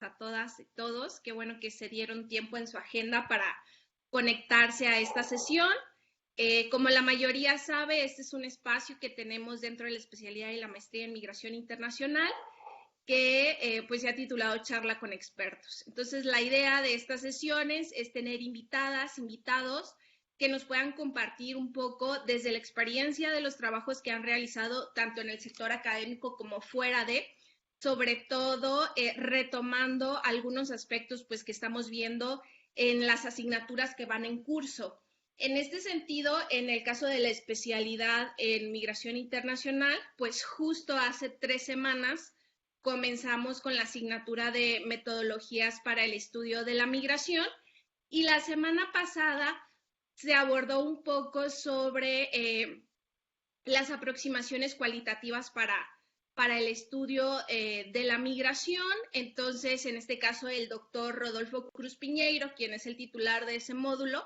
a todas y todos. Qué bueno que se dieron tiempo en su agenda para conectarse a esta sesión. Como la mayoría sabe, este es un espacio que tenemos dentro de la especialidad y la maestría en migración internacional que pues se ha titulado Charla con expertos. Entonces, la idea de estas sesiones es tener invitadas, invitados que nos puedan compartir un poco desde la experiencia de los trabajos que han realizado tanto en el sector académico como fuera de, sobre todo retomando algunos aspectos pues que estamos viendo en las asignaturas que van en curso. En este sentido, en el caso de la especialidad en migración internacional, pues justo hace 3 semanas comenzamos con la asignatura de metodologías para el estudio de la migración y la semana pasada se abordó un poco sobre las aproximaciones cualitativas para el estudio de la migración. Entonces, en este caso, el doctor Rodolfo Cruz Piñeiro, quien es el titular de ese módulo,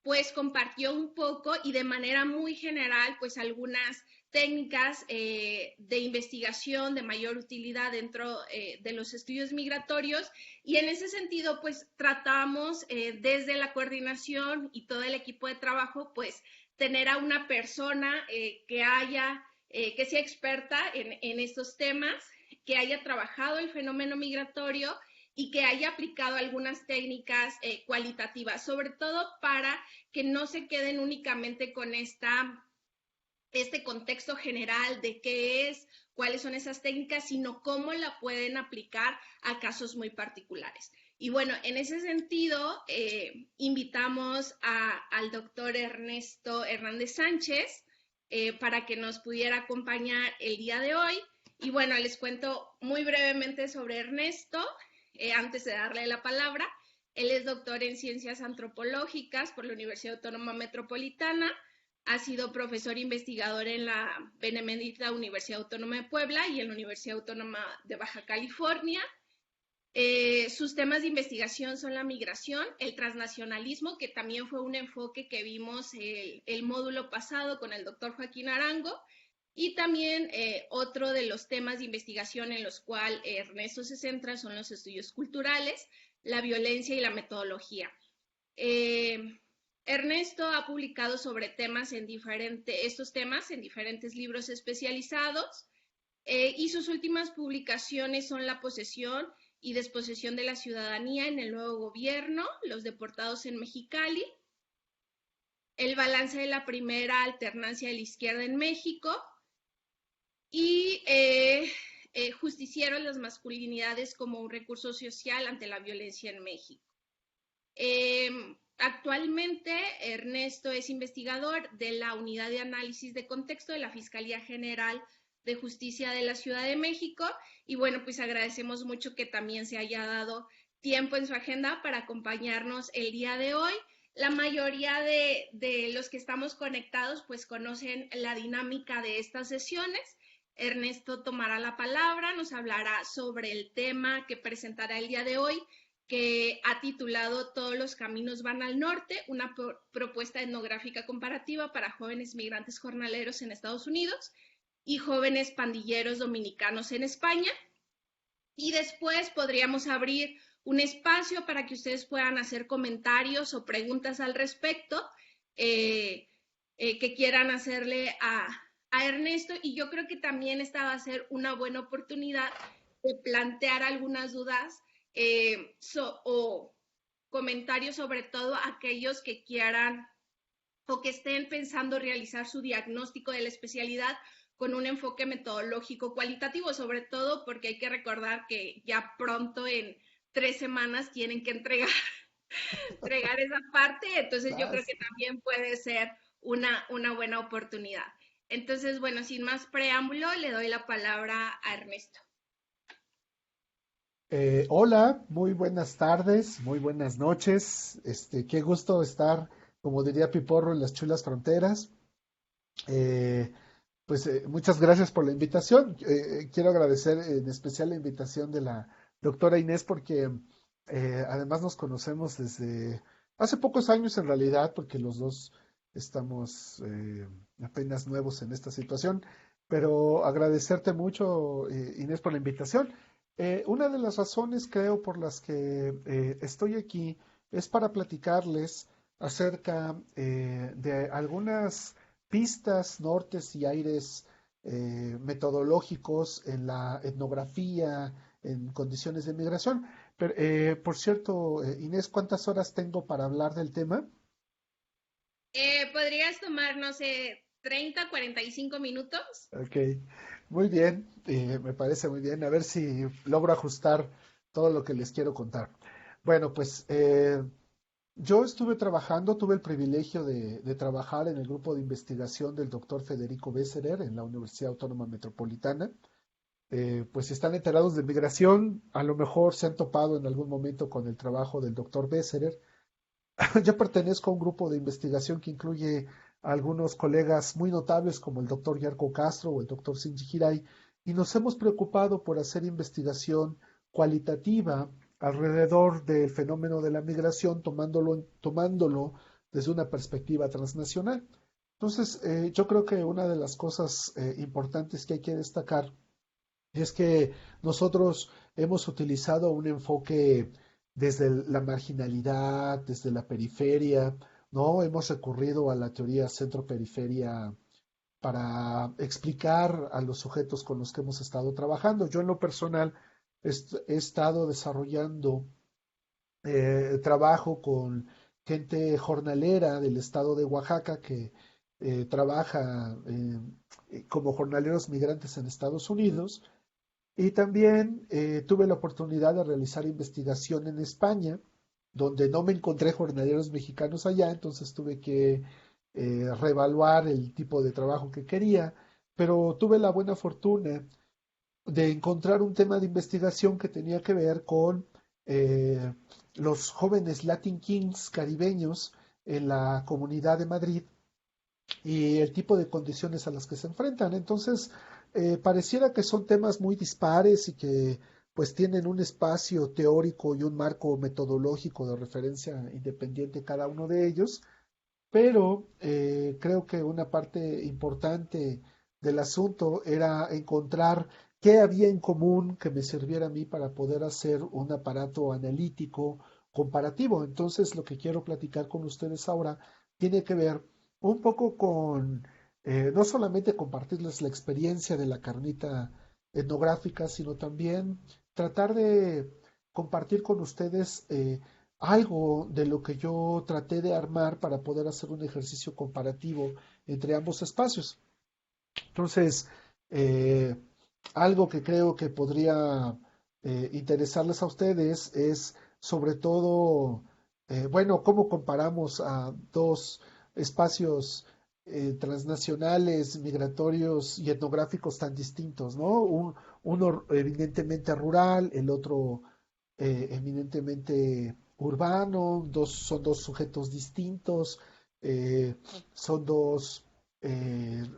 pues compartió un poco y de manera muy general, pues algunas técnicas de investigación de mayor utilidad dentro de los estudios migratorios y en ese sentido pues tratamos desde la coordinación y todo el equipo de trabajo pues tener a una persona que sea experta en estos temas, que haya trabajado el fenómeno migratorio y que haya aplicado algunas técnicas cualitativas, sobre todo para que no se queden únicamente con este contexto general de qué es, cuáles son esas técnicas, sino cómo la pueden aplicar a casos muy particulares. Y bueno, en ese sentido, invitamos al doctor Ernesto Hernández Sánchez para que nos pudiera acompañar el día de hoy. Y bueno, les cuento muy brevemente sobre Ernesto, antes de darle la palabra. Él es doctor en Ciencias Antropológicas por la Universidad Autónoma Metropolitana, ha sido profesor investigador en la Benemérita Universidad Autónoma de Puebla y en la Universidad Autónoma de Baja California. Sus temas de investigación son la migración, el transnacionalismo, que también fue un enfoque que vimos el módulo pasado con el doctor Joaquín Arango, y también otro de los temas de investigación en los cuales Ernesto se centra son los estudios culturales, la violencia y la metodología. Ernesto ha publicado sobre estos temas en diferentes libros especializados y sus últimas publicaciones son La posesión y desposesión de la ciudadanía en el nuevo gobierno, Los deportados en Mexicali, El balance de la primera alternancia de la izquierda en México y Justicieros las masculinidades como un recurso social ante la violencia en México. Actualmente, Ernesto es investigador de la Unidad de Análisis de Contexto de la Fiscalía General de Justicia de la Ciudad de México y bueno, pues agradecemos mucho que también se haya dado tiempo en su agenda para acompañarnos el día de hoy. La mayoría de los que estamos conectados pues conocen la dinámica de estas sesiones. Ernesto tomará la palabra, nos hablará sobre el tema que presentará el día de hoy, que ha titulado Todos los caminos van al norte, una propuesta etnográfica comparativa para jóvenes migrantes jornaleros en Estados Unidos y jóvenes pandilleros dominicanos en España. Y después podríamos abrir un espacio para que ustedes puedan hacer comentarios o preguntas al respecto que quieran hacerle a Ernesto. Y yo creo que también esta va a ser una buena oportunidad de plantear algunas dudas o comentarios, sobre todo aquellos que quieran o que estén pensando realizar su diagnóstico de la especialidad con un enfoque metodológico cualitativo, sobre todo porque hay que recordar que ya pronto en 3 semanas tienen que entregar esa parte, entonces yo creo que también puede ser una buena oportunidad. Entonces, bueno, sin más preámbulo, le doy la palabra a Ernesto. Hola, muy buenas tardes, muy buenas noches. Qué gusto estar, como diría Piporro, en las chulas fronteras. Eh, Muchas gracias por la invitación. Quiero agradecer en especial la invitación de la doctora Inés porque además nos conocemos desde hace pocos años en realidad, porque los dos estamos apenas nuevos en esta situación. Pero agradecerte mucho, Inés, por la invitación. Una de las razones, creo, por las que estoy aquí es para platicarles acerca de algunas pistas, nortes y aires metodológicos en la etnografía, en condiciones de migración. Pero, por cierto, Inés, ¿cuántas horas tengo para hablar del tema? Podrías tomar, no sé, 30, 45 minutos. Ok, muy bien, me parece muy bien. A ver si logro ajustar todo lo que les quiero contar. Bueno, pues yo estuve trabajando, tuve el privilegio de trabajar en el grupo de investigación del doctor Federico Besserer en la Universidad Autónoma Metropolitana. Pues si están enterados de migración, a lo mejor se han topado en algún momento con el trabajo del doctor Besserer. Yo pertenezco a un grupo de investigación que incluye a algunos colegas muy notables como el doctor Yarko Castro o el doctor Shinji Hirai, y nos hemos preocupado por hacer investigación cualitativa alrededor del fenómeno de la migración, tomándolo desde una perspectiva transnacional. Entonces, yo creo que una de las cosas importantes que hay que destacar es que nosotros hemos utilizado un enfoque desde la marginalidad, desde la periferia, ¿no? Hemos recurrido a la teoría centro-periferia para explicar a los sujetos con los que hemos estado trabajando. Yo en lo personal he estado desarrollando trabajo con gente jornalera del estado de Oaxaca que trabaja como jornaleros migrantes en Estados Unidos y también tuve la oportunidad de realizar investigación en España, donde no me encontré jornaleros mexicanos allá, entonces tuve que reevaluar el tipo de trabajo que quería, pero tuve la buena fortuna de encontrar un tema de investigación que tenía que ver con eh, los jóvenes Latin Kings caribeños en la Comunidad de Madrid y el tipo de condiciones a las que se enfrentan. Entonces, pareciera que son temas muy dispares y que pues tienen un espacio teórico y un marco metodológico de referencia independiente cada uno de ellos, pero creo que una parte importante del asunto era encontrar qué había en común que me sirviera a mí para poder hacer un aparato analítico comparativo. Entonces, lo que quiero platicar con ustedes ahora tiene que ver un poco con no solamente compartirles la experiencia de la carnita etnográfica, sino también tratar de compartir con ustedes algo de lo que yo traté de armar para poder hacer un ejercicio comparativo entre ambos espacios. Entonces, eh, algo que creo que podría interesarles a ustedes es sobre todo, bueno, cómo comparamos a dos espacios transnacionales, migratorios y etnográficos tan distintos, ¿no? Uno evidentemente rural, el otro eminentemente urbano, son dos sujetos distintos, eh, son dos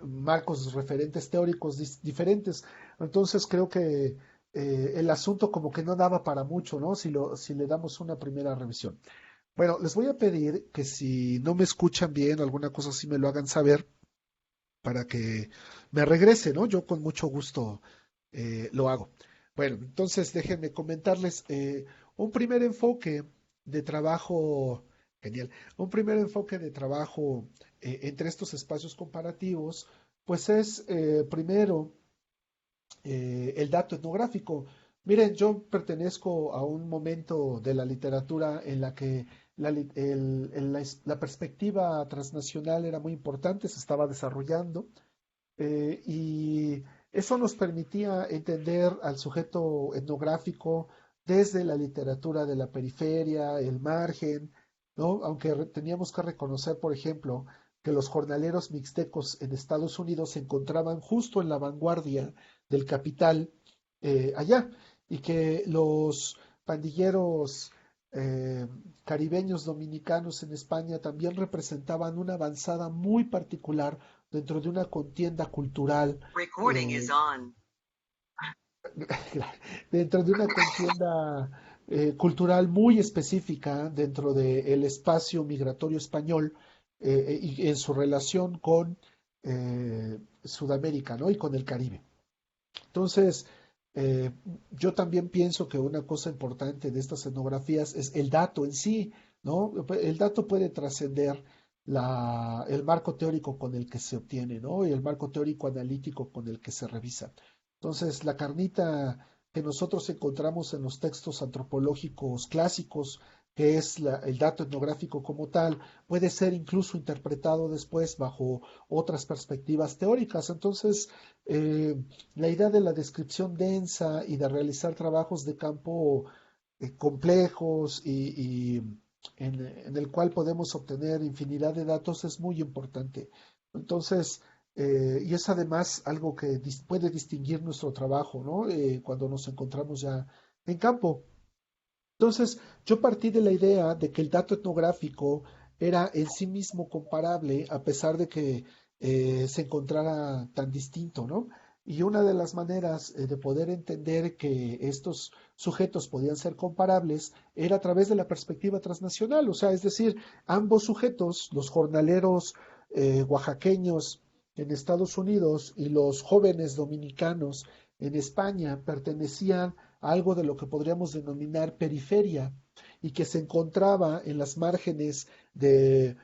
marcos referentes teóricos diferentes. Entonces creo que el asunto como que no daba para mucho, ¿no? Si le damos una primera revisión. Bueno, les voy a pedir que si no me escuchan bien o alguna cosa así me lo hagan saber para que me regrese, ¿no? Yo con mucho gusto lo hago. Bueno, entonces déjenme comentarles un primer enfoque de trabajo, genial, un primer enfoque de trabajo entre estos espacios comparativos, pues es primero el dato etnográfico. Miren, yo pertenezco a un momento de la literatura en la que la perspectiva transnacional era muy importante, se estaba desarrollando y eso nos permitía entender al sujeto etnográfico desde la literatura de la periferia, el margen, ¿no? Aunque teníamos que reconocer, por ejemplo, que los jornaleros mixtecos en Estados Unidos se encontraban justo en la vanguardia del capital allá y que los pandilleros eh, caribeños dominicanos en España también representaban una avanzada muy particular dentro de una contienda cultural, dentro de una contienda cultural muy específica dentro del espacio migratorio español y en su relación con Sudamérica, ¿no? Y con el Caribe. Entonces, Eh, yo también pienso que una cosa importante de estas etnografías es el dato en sí, ¿no? El dato puede trascender el marco teórico con el que se obtiene, ¿no? Y el marco teórico analítico con el que se revisa. Entonces, la carnita que nosotros encontramos en los textos antropológicos clásicos, que es el dato etnográfico como tal, puede ser incluso interpretado después bajo otras perspectivas teóricas. Entonces, eh, la idea de la descripción densa y de realizar trabajos de campo complejos y en el cual podemos obtener infinidad de datos es muy importante. Entonces, y es además algo que puede distinguir nuestro trabajo, ¿no? Cuando nos encontramos ya en campo. Entonces, yo partí de la idea de que el dato etnográfico era en sí mismo comparable, a pesar de que se encontrara tan distinto, ¿no? Y una de las maneras de poder entender que estos sujetos podían ser comparables era a través de la perspectiva transnacional, o sea, es decir, ambos sujetos, los jornaleros oaxaqueños en Estados Unidos y los jóvenes dominicanos en España, pertenecían algo de lo que podríamos denominar periferia y que se encontraba en las márgenes de,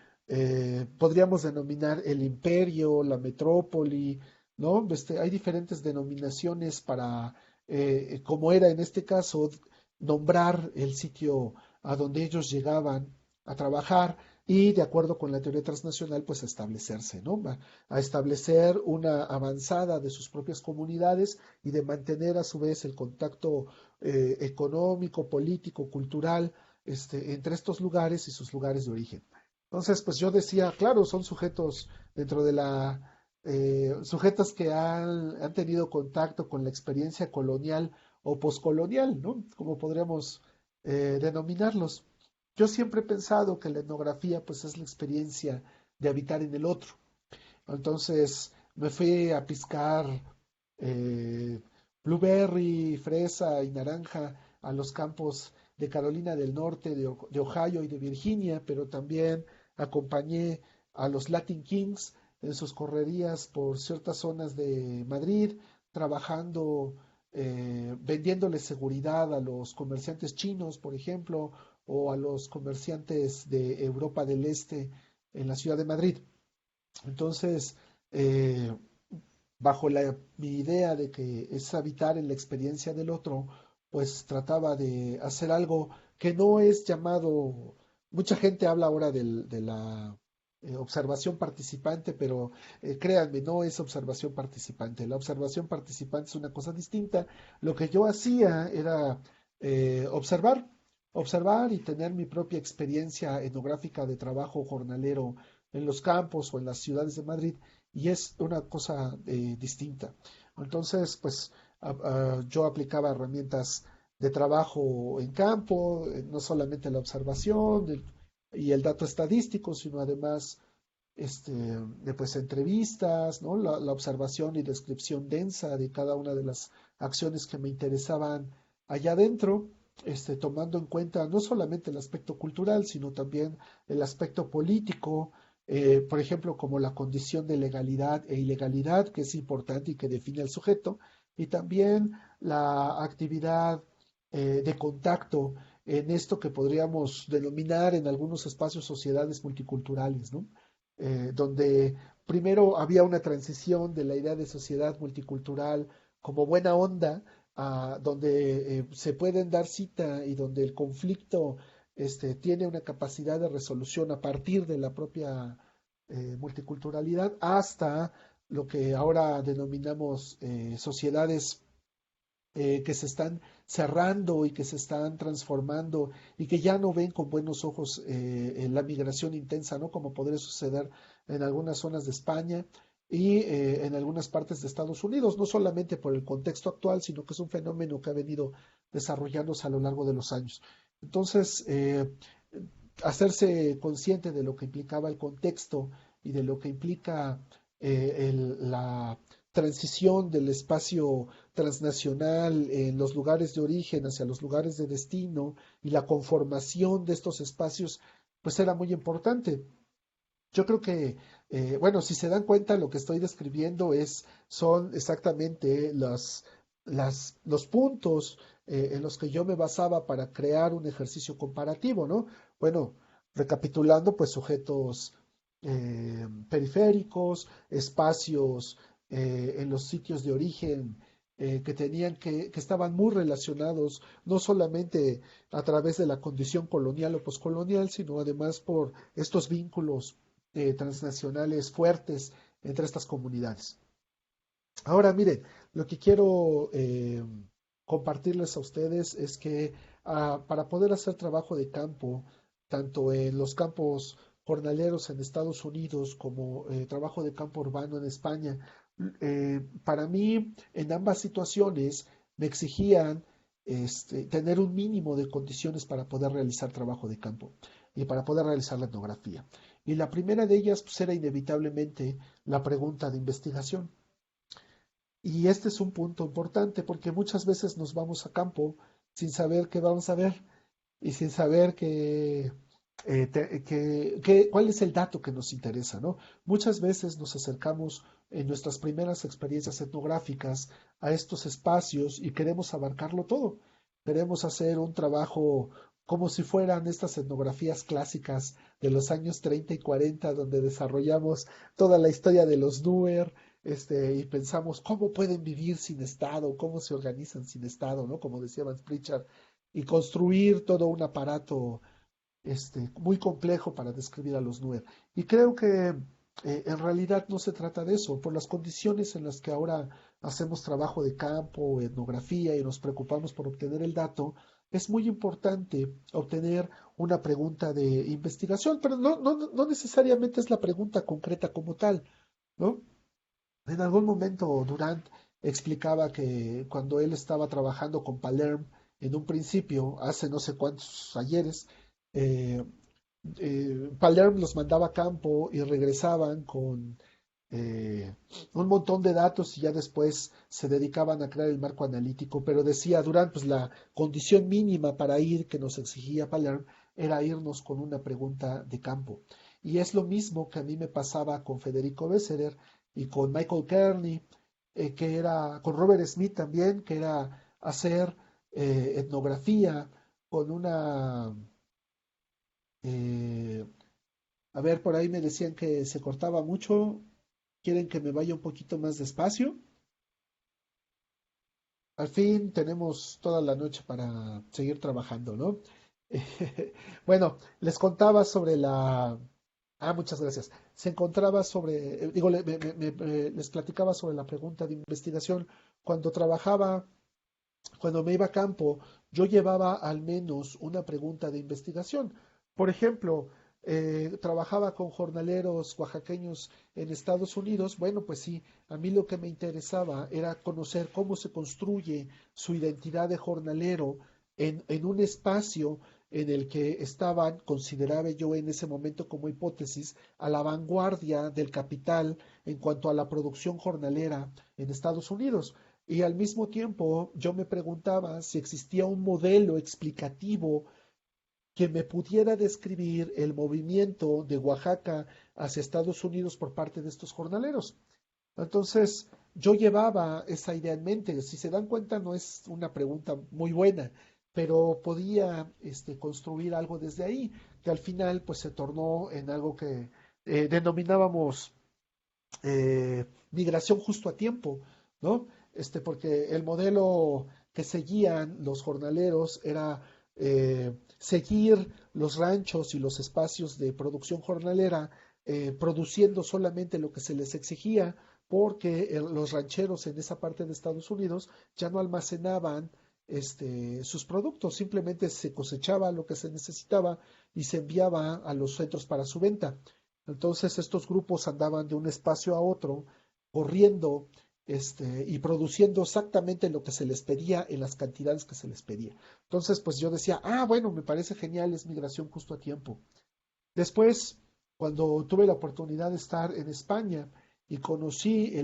podríamos denominar el imperio, la metrópoli, ¿no? Hay diferentes denominaciones para, como era en este caso, nombrar el sitio a donde ellos llegaban a trabajar y de acuerdo con la teoría transnacional, pues a establecerse, ¿no? A establecer una avanzada de sus propias comunidades y de mantener a su vez el contacto económico, político, cultural, entre estos lugares y sus lugares de origen. Entonces, pues yo decía, claro, son sujetos dentro de sujetos que han tenido contacto con la experiencia colonial o poscolonial, ¿no? Como podríamos denominarlos. Yo siempre he pensado que la etnografía, pues, es la experiencia de habitar en el otro. Entonces, me fui a piscar eh, blueberry, fresa y naranja a los campos de Carolina del Norte, de Ohio y de Virginia, pero también acompañé a los Latin Kings en sus correrías por ciertas zonas de Madrid, trabajando, vendiéndole seguridad a los comerciantes chinos, por ejemplo, o a los comerciantes de Europa del Este en la ciudad de Madrid. Entonces, eh, bajo mi idea de que es habitar en la experiencia del otro, pues trataba de hacer algo que no es llamado, mucha gente habla ahora de la observación participante, pero créanme, no es observación participante. La observación participante es una cosa distinta. Lo que yo hacía era observar y tener mi propia experiencia etnográfica de trabajo jornalero en los campos o en las ciudades de Madrid y es una cosa distinta. Entonces, pues yo aplicaba herramientas de trabajo en campo, no solamente la observación y el dato estadístico, sino además pues entrevistas, ¿no? La observación y descripción densa de cada una de las acciones que me interesaban allá adentro, tomando en cuenta no solamente el aspecto cultural, sino también el aspecto político, por ejemplo, como la condición de legalidad e ilegalidad, que es importante y que define al sujeto, y también la actividad de contacto en esto que podríamos denominar en algunos espacios sociedades multiculturales, ¿no? Donde primero había una transición de la idea de sociedad multicultural como buena onda, a donde se pueden dar cita y donde el conflicto tiene una capacidad de resolución a partir de la propia multiculturalidad, hasta lo que ahora denominamos sociedades que se están cerrando y que se están transformando y que ya no ven con buenos ojos la migración intensa, ¿no? Como podría suceder en algunas zonas de España y en algunas partes de Estados Unidos, no solamente por el contexto actual, sino que es un fenómeno que ha venido desarrollándose a lo largo de los años. Entonces, hacerse consciente de lo que implicaba el contexto y de lo que implica la transición del espacio transnacional en los lugares de origen hacia los lugares de destino y la conformación de estos espacios, pues era muy importante. Yo creo que, bueno, si se dan cuenta, lo que estoy describiendo son exactamente los puntos en los que yo me basaba para crear un ejercicio comparativo, ¿no? Bueno, recapitulando, pues sujetos periféricos, espacios en los sitios de origen que estaban muy relacionados, no solamente a través de la condición colonial o poscolonial, sino además por estos vínculos transnacionales fuertes entre estas comunidades. Ahora, miren, lo que quiero compartirles a ustedes es que para poder hacer trabajo de campo, tanto en los campos jornaleros en Estados Unidos como trabajo de campo urbano en España, para mí, en ambas situaciones, me exigían tener un mínimo de condiciones para poder realizar trabajo de campo y para poder realizar la etnografía. Y la primera de ellas, pues, era inevitablemente la pregunta de investigación. Y este es un punto importante porque muchas veces nos vamos a campo sin saber qué vamos a ver y sin saber cuál es el dato que nos interesa, ¿no? Muchas veces nos acercamos en nuestras primeras experiencias etnográficas a estos espacios y queremos abarcarlo todo. Queremos hacer un trabajo como si fueran estas etnografías clásicas de los años 30 y 40, donde desarrollamos toda la historia de los Nuer, y pensamos cómo pueden vivir sin Estado, cómo se organizan sin Estado, ¿no? Como decía Vance Pritchard, y construir todo un aparato muy complejo para describir a los Nuer. Y creo que en realidad no se trata de eso, por las condiciones en las que ahora hacemos trabajo de campo, etnografía y nos preocupamos por obtener el dato, es muy importante obtener una pregunta de investigación, pero no necesariamente es la pregunta concreta como tal, ¿no? En algún momento Durant explicaba que cuando él estaba trabajando con Palerm en un principio, hace no sé cuántos ayeres, eh, Palerm los mandaba a campo y regresaban con un montón de datos y ya después se dedicaban a crear el marco analítico, pero decía Durant, pues la condición mínima para ir que nos exigía Palerm era irnos con una pregunta de campo. Y es lo mismo que a mí me pasaba con Federico Besserer y con Michael Kearney, que era con Robert Smith también, que era hacer etnografía con una eh, a ver, por ahí me decían que se cortaba mucho. ¿Quieren que me vaya un poquito más despacio? Al fin tenemos toda la noche para seguir trabajando, ¿no? Bueno, les contaba sobre la... Ah, muchas gracias. Se encontraba sobre, digo, les platicaba sobre la pregunta de investigación. Cuando trabajaba, cuando me iba a campo, yo llevaba al menos una pregunta de investigación. Por ejemplo, trabajaba con jornaleros oaxaqueños en Estados Unidos. Bueno, pues sí, a mí lo que me interesaba era conocer cómo se construye su identidad de jornalero en un espacio en el que estaban, consideraba yo en ese momento como hipótesis, a la vanguardia del capital en cuanto a la producción jornalera en Estados Unidos. Y al mismo tiempo yo me preguntaba si existía un modelo explicativo que me pudiera describir el movimiento de Oaxaca hacia Estados Unidos por parte de estos jornaleros. Entonces, yo llevaba esa idea en mente. Si se dan cuenta, no es una pregunta muy buena, pero podía construir algo desde ahí, que al final pues se tornó en algo que denominábamos migración justo a tiempo, ¿no? Porque el modelo que seguían los jornaleros era seguir los ranchos y los espacios de producción jornalera, produciendo solamente lo que se les exigía, porque los rancheros en esa parte de Estados Unidos ya no almacenaban sus productos, simplemente se cosechaba lo que se necesitaba y se enviaba a los centros para su venta. Entonces estos grupos andaban de un espacio a otro, corriendo, y produciendo exactamente lo que se les pedía en las cantidades que se les pedía. Entonces, pues yo decía, ah, bueno, me parece genial, es migración justo a tiempo. Después, cuando tuve la oportunidad de estar en España y conocí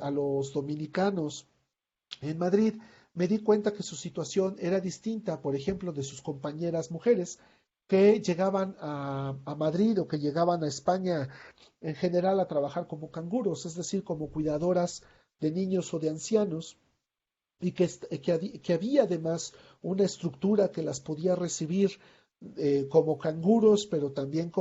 a los dominicanos en Madrid, me di cuenta que su situación era distinta, por ejemplo, de sus compañeras mujeres que llegaban a Madrid o que llegaban a España en general a trabajar como canguros, es decir, como cuidadoras de niños o de ancianos, y que había además una estructura que las podía recibir como canguros, pero también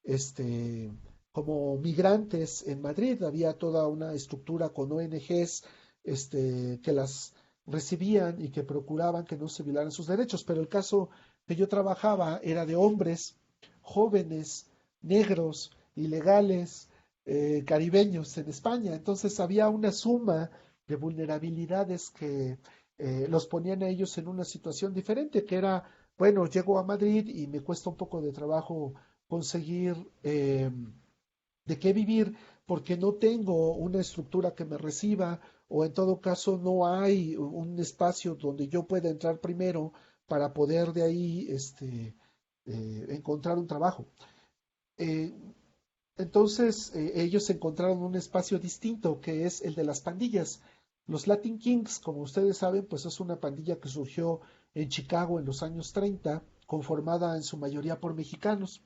este, como migrantes en Madrid. Había toda una estructura con ONGs que las recibían y que procuraban que no se violaran sus derechos. Pero el caso que yo trabajaba era de hombres jóvenes, negros, ilegales, caribeños en España. Entonces había una suma de vulnerabilidades que los ponían a ellos en una situación diferente, que era, bueno, llego a Madrid y me cuesta un poco de trabajo conseguir de qué vivir porque no tengo una estructura que me reciba o en todo caso no hay un espacio donde yo pueda entrar primero para poder de ahí encontrar un trabajo. Eh, entonces ellos encontraron un espacio distinto que es el de las pandillas. Los Latin Kings, como ustedes saben, pues es una pandilla que surgió en Chicago en los años 30, conformada en su mayoría por mexicanos,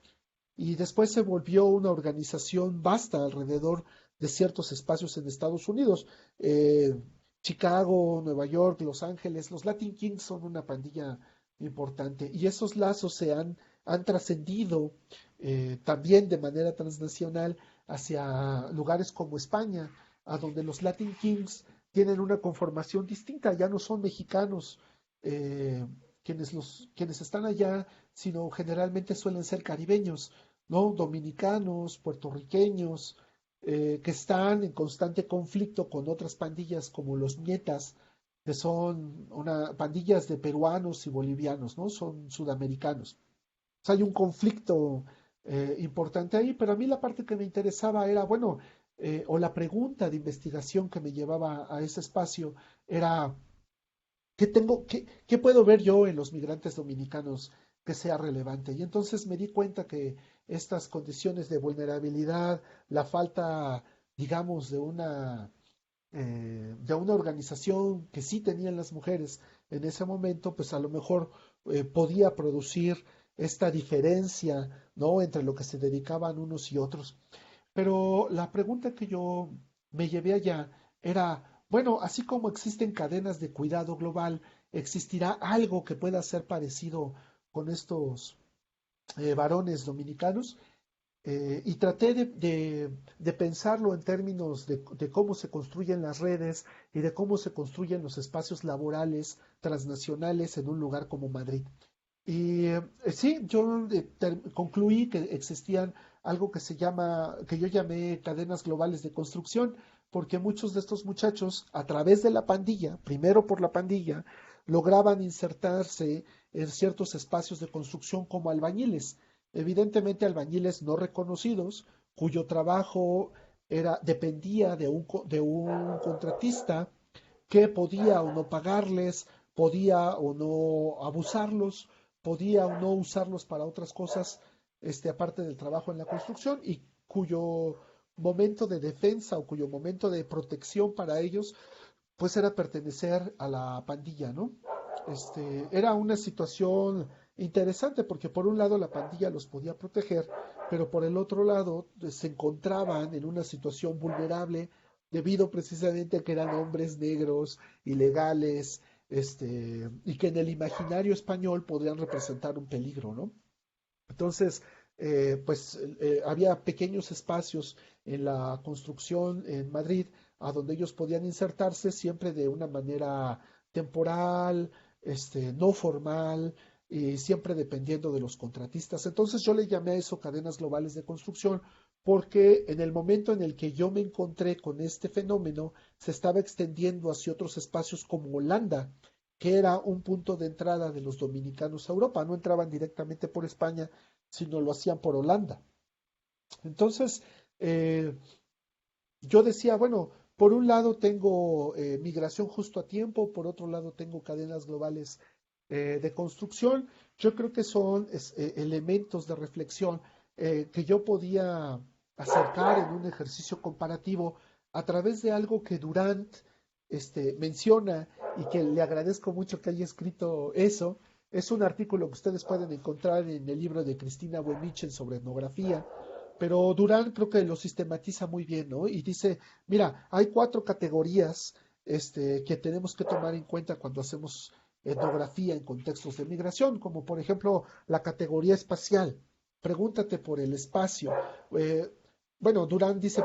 y después se volvió una organización vasta alrededor de ciertos espacios en Estados Unidos. Eh, Chicago, Nueva York, Los Ángeles, los Latin Kings son una pandilla importante y esos lazos han trascendido también de manera transnacional hacia lugares como España, a donde los Latin Kings tienen una conformación distinta, ya no son mexicanos quienes están allá, sino generalmente suelen ser caribeños, ¿no? Dominicanos, puertorriqueños, que están en constante conflicto con otras pandillas como los Nietas, que son pandillas de peruanos y bolivianos, ¿no? Son sudamericanos. O sea, hay un conflicto importante ahí, pero a mí la parte que me interesaba era, bueno, o la pregunta de investigación que me llevaba a ese espacio era, ¿qué puedo ver yo en los migrantes dominicanos que sea relevante? Y entonces me di cuenta que estas condiciones de vulnerabilidad, la falta, digamos, de una organización que sí tenían las mujeres en ese momento, pues a lo mejor podía producir esta diferencia, ¿no? Entre lo que se dedicaban unos y otros. Pero la pregunta que yo me llevé allá era, bueno, así como existen cadenas de cuidado global, ¿existirá algo que pueda ser parecido con estos varones dominicanos? Y traté de pensarlo en términos de cómo se construyen las redes y de cómo se construyen los espacios laborales transnacionales en un lugar como Madrid. Y sí, yo concluí que existían algo que yo llamé cadenas globales de construcción, porque muchos de estos muchachos, a través de la pandilla, primero por la pandilla, lograban insertarse en ciertos espacios de construcción como albañiles. Evidentemente albañiles no reconocidos, cuyo trabajo dependía de un contratista que podía o no pagarles, podía o no abusarlos, podía o no usarlos para otras cosas, aparte del trabajo en la construcción, y cuyo momento de defensa o cuyo momento de protección para ellos, pues era pertenecer a la pandilla, ¿no? Era una situación interesante porque por un lado la pandilla los podía proteger, pero por el otro lado se encontraban en una situación vulnerable debido precisamente a que eran hombres negros, ilegales, y que en el imaginario español podrían representar un peligro, ¿no? Entonces, había pequeños espacios en la construcción en Madrid a donde ellos podían insertarse siempre de una manera temporal, no formal y siempre dependiendo de los contratistas. Entonces yo le llamé a eso cadenas globales de construcción porque en el momento en el que yo me encontré con este fenómeno se estaba extendiendo hacia otros espacios como Holanda, que era un punto de entrada de los dominicanos a Europa. No entraban directamente por España, sino lo hacían por Holanda. Entonces, yo decía, bueno, por un lado tengo migración justo a tiempo, por otro lado tengo cadenas globales de construcción. Yo creo que son elementos de reflexión que yo podía acercar en un ejercicio comparativo a través de algo que Durant menciona y que le agradezco mucho que haya escrito eso. Es un artículo que ustedes pueden encontrar en el libro de Cristina Buemichen sobre etnografía, pero Durán creo que lo sistematiza muy bien, ¿no? Y dice, mira, hay 4 categorías que tenemos que tomar en cuenta cuando hacemos etnografía en contextos de migración, como por ejemplo la categoría espacial. Pregúntate por el espacio. Eh, bueno, Durán dice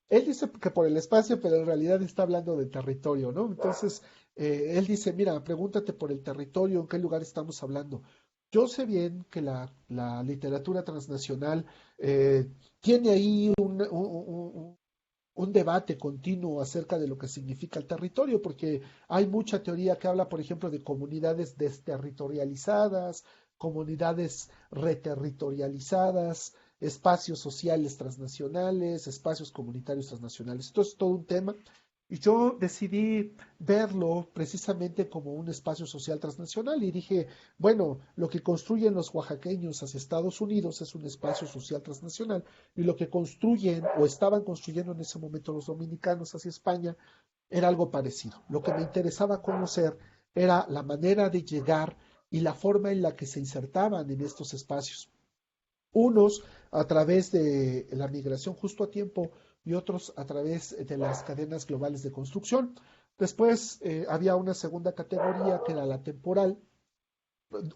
él dice que por el espacio, pero en realidad está hablando de territorio, ¿no? Entonces, él dice, mira, pregúntate por el territorio, en qué lugar estamos hablando. Yo sé bien que la literatura transnacional tiene ahí un debate continuo acerca de lo que significa el territorio, porque hay mucha teoría que habla, por ejemplo, de comunidades desterritorializadas, comunidades reterritorializadas, espacios sociales transnacionales, espacios comunitarios transnacionales. Esto es todo un tema. Y yo decidí verlo precisamente como un espacio social transnacional y dije, bueno, lo que construyen los oaxaqueños hacia Estados Unidos es un espacio social transnacional y lo que construyen o estaban construyendo en ese momento los dominicanos hacia España era algo parecido. Lo que me interesaba conocer era la manera de llegar y la forma en la que se insertaban en estos espacios. Unos a través de la migración justo a tiempo y otros a través de las cadenas globales de construcción. Después había una segunda categoría que era la temporal,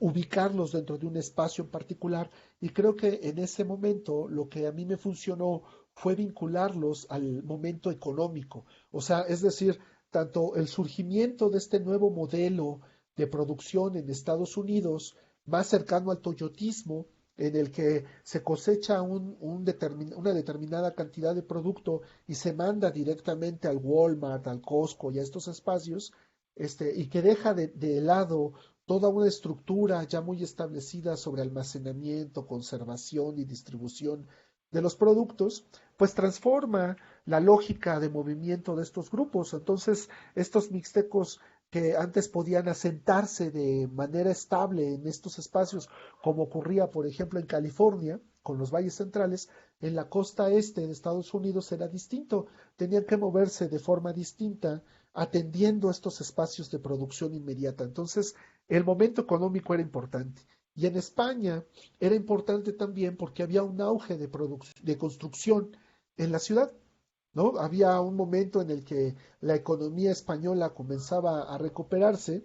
ubicarlos dentro de un espacio en particular y creo que en ese momento lo que a mí me funcionó fue vincularlos al momento económico, o sea, es decir, tanto el surgimiento de este nuevo modelo de producción en Estados Unidos, más cercano al toyotismo, en el que se cosecha una determinada cantidad de producto y se manda directamente al Walmart, al Costco y a estos espacios, y que deja de lado toda una estructura ya muy establecida sobre almacenamiento, conservación y distribución de los productos, pues transforma la lógica de movimiento de estos grupos. Entonces, estos mixtecos que antes podían asentarse de manera estable en estos espacios, como ocurría, por ejemplo, en California, con los valles centrales, en la costa este de Estados Unidos era distinto. Tenían que moverse de forma distinta, atendiendo estos espacios de producción inmediata. Entonces, el momento económico era importante. Y en España era importante también porque había un auge de construcción en la ciudad, ¿no? Había un momento en el que la economía española comenzaba a recuperarse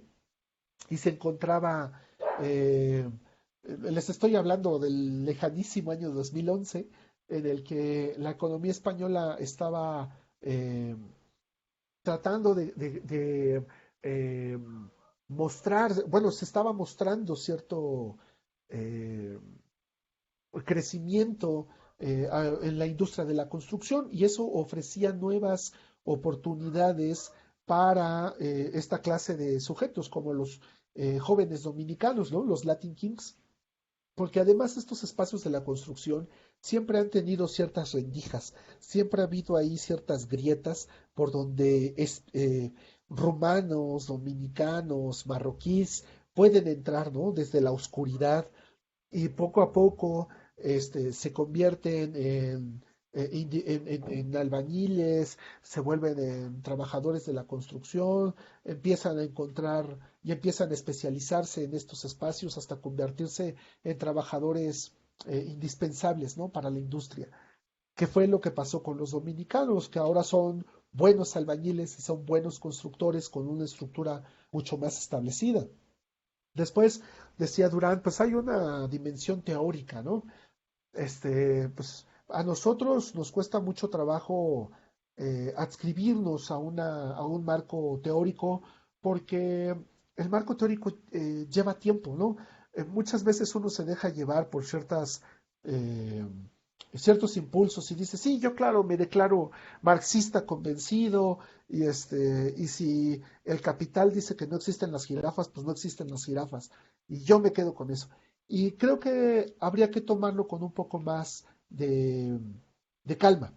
y se encontraba, les estoy hablando del lejanísimo año 2011, en el que la economía española estaba tratando de mostrar, bueno, se estaba mostrando cierto eh, crecimiento en la industria de la construcción y eso ofrecía nuevas oportunidades para esta clase de sujetos como los jóvenes dominicanos, ¿no? Los Latin Kings, porque además estos espacios de la construcción siempre han tenido ciertas rendijas, siempre ha habido ahí ciertas grietas por donde rumanos, dominicanos, marroquíes pueden entrar, ¿no? Desde la oscuridad y poco a poco se convierten en albañiles, se vuelven en trabajadores de la construcción, empiezan a encontrar y empiezan a especializarse en estos espacios hasta convertirse en trabajadores indispensables, ¿no? Para la industria. ¿Qué fue lo que pasó con los dominicanos? Que ahora son buenos albañiles y son buenos constructores con una estructura mucho más establecida. Después decía Durán, pues hay una dimensión teórica, ¿no? Pues a nosotros nos cuesta mucho trabajo adscribirnos a un marco teórico porque el marco teórico lleva tiempo, ¿no? Muchas veces uno se deja llevar por eh, ciertos impulsos y dice, sí, yo claro, me declaro marxista convencido y si el capital dice que no existen las jirafas, pues no existen las jirafas y yo me quedo con eso. Y creo que habría que tomarlo con un poco más de calma.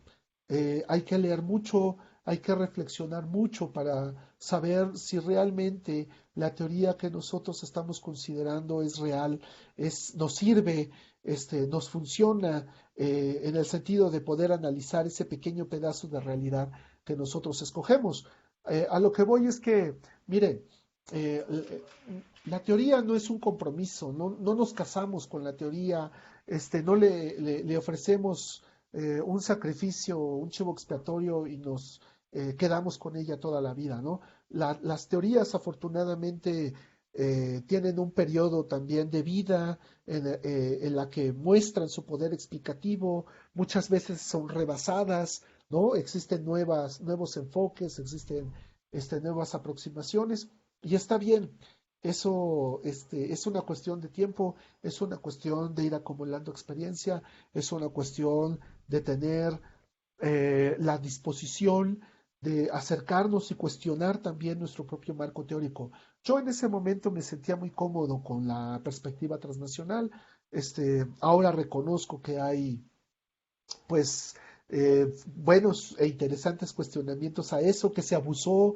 Hay que leer mucho, hay que reflexionar mucho para saber si realmente la teoría que nosotros estamos considerando es real, nos sirve, nos funciona en el sentido de poder analizar ese pequeño pedazo de realidad que nosotros escogemos. A lo que voy es que, miren, eh, la teoría no es un compromiso, no nos casamos con la teoría, no le ofrecemos un sacrificio, un chivo expiatorio y quedamos con ella toda la vida, ¿no? Las teorías afortunadamente tienen un periodo también de vida en la que muestran su poder explicativo, muchas veces son rebasadas, ¿no? Existen nuevos enfoques, existen nuevas aproximaciones y está bien. Eso es una cuestión de tiempo, es una cuestión de ir acumulando experiencia, es una cuestión de tener la disposición de acercarnos y cuestionar también nuestro propio marco teórico. Yo en ese momento me sentía muy cómodo con la perspectiva transnacional. Ahora reconozco que hay pues buenos e interesantes cuestionamientos a eso, que se abusó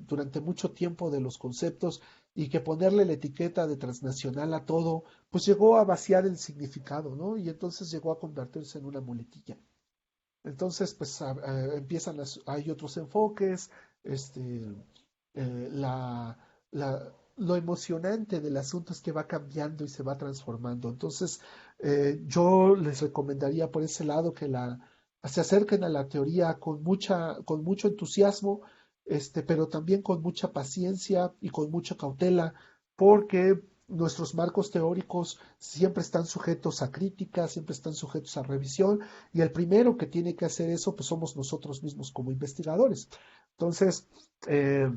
durante mucho tiempo de los conceptos y que ponerle la etiqueta de transnacional a todo, pues llegó a vaciar el significado, ¿no? Y entonces llegó a convertirse en una muletilla. Entonces, pues hay otros enfoques, este, la, lo emocionante del asunto es que va cambiando y se va transformando. Entonces, yo les recomendaría por ese lado que se acerquen a la teoría con mucho entusiasmo, pero también con mucha paciencia y con mucha cautela, porque nuestros marcos teóricos siempre están sujetos a crítica, siempre están sujetos a revisión, y el primero que tiene que hacer eso, pues somos nosotros mismos como investigadores. Entonces, eh,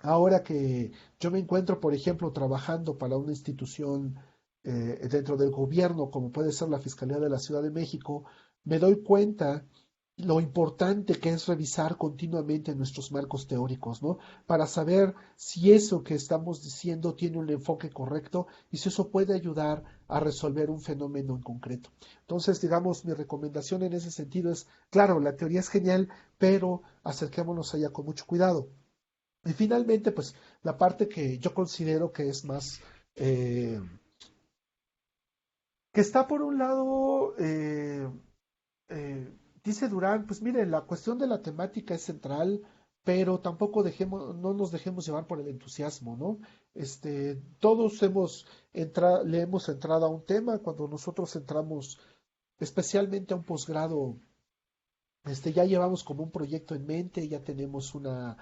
ahora que yo me encuentro, por ejemplo, trabajando para una institución dentro del gobierno, como puede ser la Fiscalía de la Ciudad de México, me doy cuenta lo importante que es revisar continuamente nuestros marcos teóricos, ¿no? Para saber si eso que estamos diciendo tiene un enfoque correcto y si eso puede ayudar a resolver un fenómeno en concreto. Entonces, digamos, mi recomendación en ese sentido es, claro, la teoría es genial, pero acerquémonos allá con mucho cuidado. Y finalmente, pues la parte que yo considero que es más, eh, que está por un lado, dice Durán, pues mire, la cuestión de la temática es central, pero tampoco no nos dejemos llevar por el entusiasmo, ¿no? Todos le hemos entrado a un tema, cuando nosotros entramos especialmente a un posgrado, ya llevamos como un proyecto en mente, ya tenemos una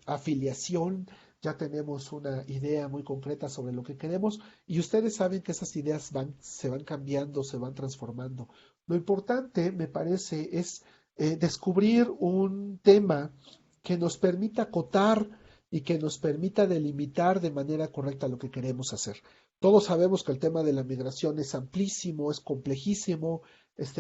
afiliación, ya tenemos una idea muy concreta sobre lo que queremos y ustedes saben que esas ideas se van cambiando, se van transformando. Lo importante, me parece, es descubrir un tema que nos permita acotar y que nos permita delimitar de manera correcta lo que queremos hacer. Todos sabemos que el tema de la migración es amplísimo, es complejísimo,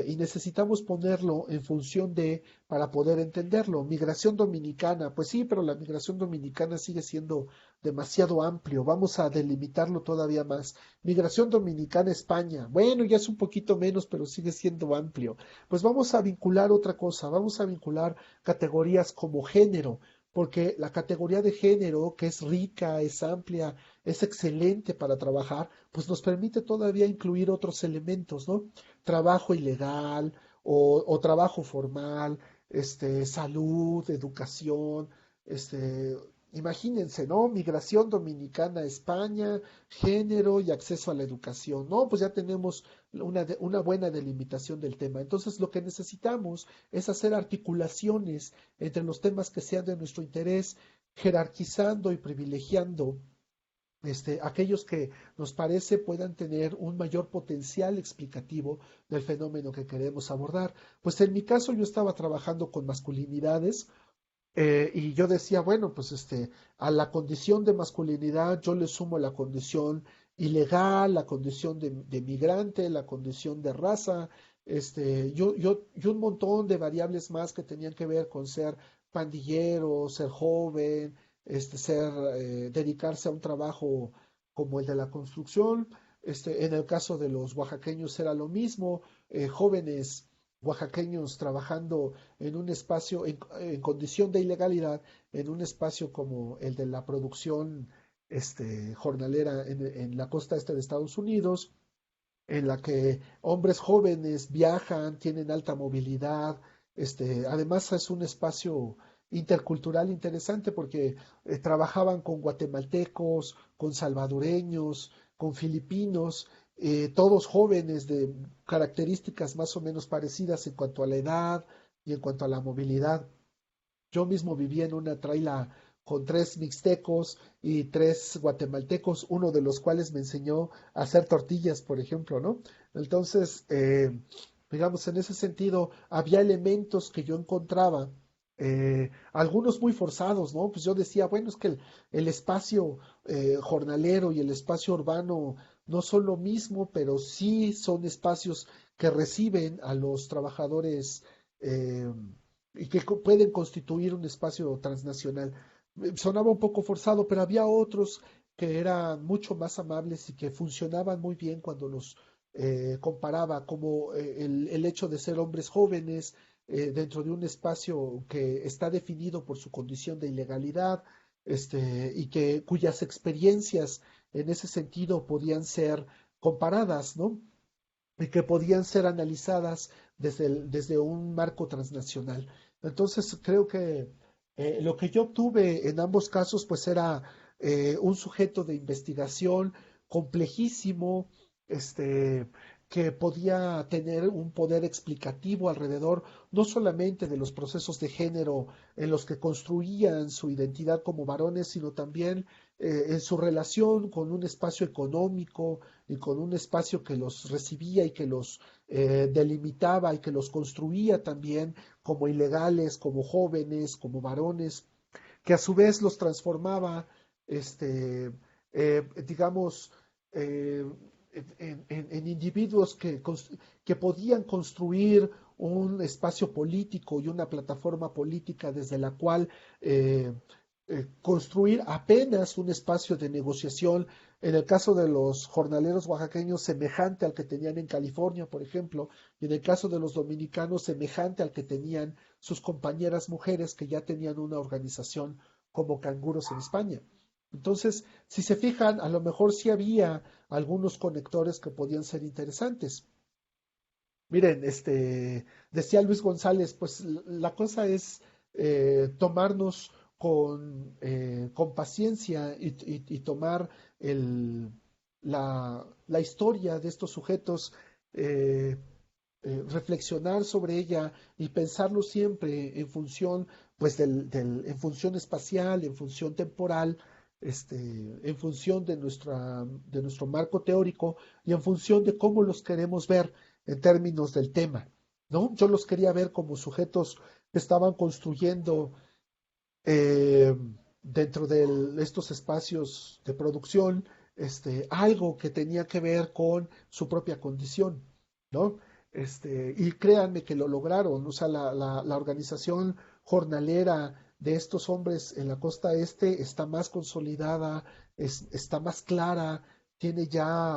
y necesitamos ponerlo en función de, para poder entenderlo. Migración dominicana, pues sí, pero la migración dominicana sigue siendo demasiado amplio. Vamos a delimitarlo todavía más. Migración dominicana España, bueno, ya es un poquito menos, pero sigue siendo amplio. Pues vamos a vincular otra cosa, vamos a vincular categorías como género, porque la categoría de género, que es rica, es amplia, es excelente para trabajar, pues nos permite todavía incluir otros elementos, ¿no? Trabajo ilegal o trabajo formal, salud, educación, este, imagínense, ¿no? Migración dominicana a España, género y acceso a la educación, ¿no? Pues ya tenemos una buena delimitación del tema. Entonces, lo que necesitamos es hacer articulaciones entre los temas que sean de nuestro interés, jerarquizando y privilegiando aquellos que nos parece puedan tener un mayor potencial explicativo del fenómeno que queremos abordar. Pues en mi caso yo estaba trabajando con masculinidades y yo decía, bueno, pues a la condición de masculinidad yo le sumo la condición ilegal, la condición de migrante, la condición de raza, y un montón de variables más que tenían que ver con ser pandillero, ser joven, dedicarse a un trabajo como el de la construcción. En el caso de los oaxaqueños era lo mismo, jóvenes oaxaqueños trabajando en un espacio, en condición de ilegalidad, en un espacio como el de la producción jornalera en la costa este de Estados Unidos, en la que hombres jóvenes viajan, tienen alta movilidad. Además es un espacio intercultural interesante porque trabajaban con guatemaltecos, con salvadoreños, con filipinos, todos jóvenes de características más o menos parecidas en cuanto a la edad, y en cuanto a la movilidad. Yo mismo vivía en una traila con tres mixtecos y tres guatemaltecos, uno de los cuales me enseñó a hacer tortillas, por ejemplo, ¿no? Entonces, digamos, en ese sentido, había elementos que yo encontraba, algunos muy forzados, ¿no? Pues yo decía, bueno, es que el espacio jornalero y el espacio urbano no son lo mismo, pero sí son espacios que reciben a los trabajadores eh, y que pueden constituir un espacio transnacional. Sonaba un poco forzado, pero había otros que eran mucho más amables y que funcionaban muy bien cuando los comparaba, como el hecho de ser hombres jóvenes dentro de un espacio que está definido por su condición de ilegalidad, y que cuyas experiencias en ese sentido podían ser comparadas, ¿no? Y que podían ser analizadas desde un marco transnacional. Entonces, creo que lo que yo obtuve en ambos casos, pues era un sujeto de investigación complejísimo, este, que podía tener un poder explicativo alrededor, no solamente de los procesos de género en los que construían su identidad como varones, sino también en su relación con un espacio económico y con un espacio que los recibía y que los delimitaba y que los construía también como ilegales, como jóvenes, como varones, que a su vez los transformaba, digamos, eh, en individuos que podían construir un espacio político y una plataforma política desde la cual construir apenas un espacio de negociación, en el caso de los jornaleros oaxaqueños, semejante al que tenían en California, por ejemplo, y en el caso de los dominicanos, semejante al que tenían sus compañeras mujeres que ya tenían una organización como canguros en España. Entonces, si se fijan, a lo mejor sí había algunos conectores que podían ser interesantes. Miren, decía Luis González, pues la cosa es tomarnos con paciencia y tomar la historia de estos sujetos, eh, reflexionar sobre ella y pensarlo siempre en función, pues, en función espacial, en función temporal, en función de nuestro marco teórico y en función de cómo los queremos ver en términos del tema, ¿no? Yo los quería ver como sujetos que estaban construyendo eh, dentro de estos espacios de producción, algo que tenía que ver con su propia condición, ¿no? Y créanme que lo lograron, o sea, la organización jornalera de estos hombres en la costa este está más consolidada, está más clara, tiene ya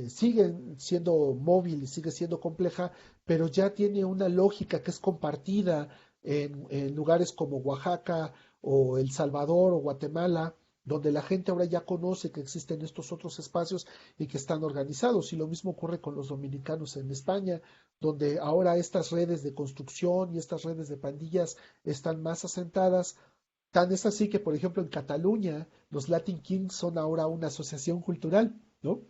sigue siendo móvil y sigue siendo compleja, pero ya tiene una lógica que es compartida en lugares como Oaxaca o El Salvador o Guatemala, donde la gente ahora ya conoce que existen estos otros espacios y que están organizados. Y lo mismo ocurre con los dominicanos en España, donde ahora estas redes de construcción y estas redes de pandillas están más asentadas. Tan es así que, por ejemplo, en Cataluña, los Latin Kings son ahora una asociación cultural, ¿no?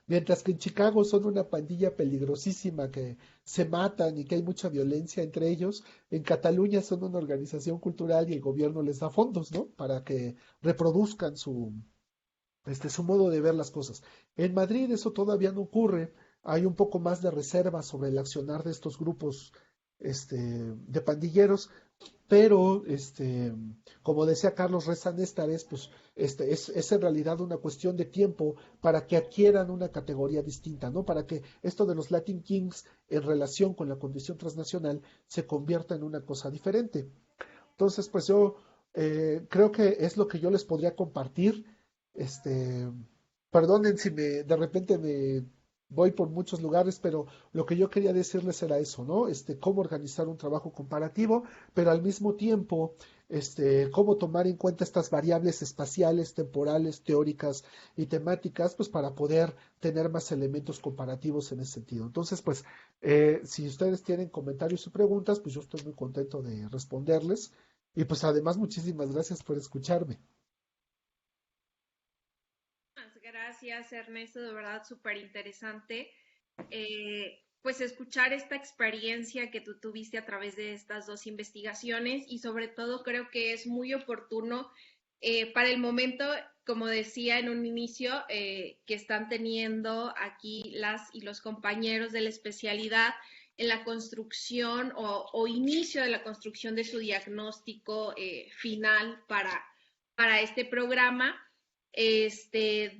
Mientras que en Chicago son una pandilla peligrosísima que se matan y que hay mucha violencia entre ellos, en Cataluña son una organización cultural y el gobierno les da fondos, ¿no? Para que reproduzcan su modo de ver las cosas. En Madrid eso todavía no ocurre. Hay un poco más de reserva sobre el accionar de estos grupos, de pandilleros, pero como decía Carlos Reza Néstares, pues es en realidad una cuestión de tiempo para que adquieran una categoría distinta, ¿no? Para que esto de los Latin Kings en relación con la condición transnacional se convierta en una cosa diferente. Entonces, pues yo creo que es lo que yo les podría compartir. Este, perdonen si de repente me voy por muchos lugares, pero lo que yo quería decirles era eso, ¿no? Cómo organizar un trabajo comparativo, pero al mismo tiempo, cómo tomar en cuenta estas variables espaciales, temporales, teóricas y temáticas, pues para poder tener más elementos comparativos en ese sentido. Entonces, pues, si ustedes tienen comentarios o preguntas, pues yo estoy muy contento de responderles. Y pues además, muchísimas gracias por escucharme. Gracias, Ernesto, de verdad súper interesante. pues escuchar esta experiencia que tú tuviste a través de estas dos investigaciones y sobre todo creo que es muy oportuno para el momento, como decía en un inicio, que están teniendo aquí las y los compañeros de la especialidad en la construcción o inicio de la construcción de su diagnóstico final para este programa,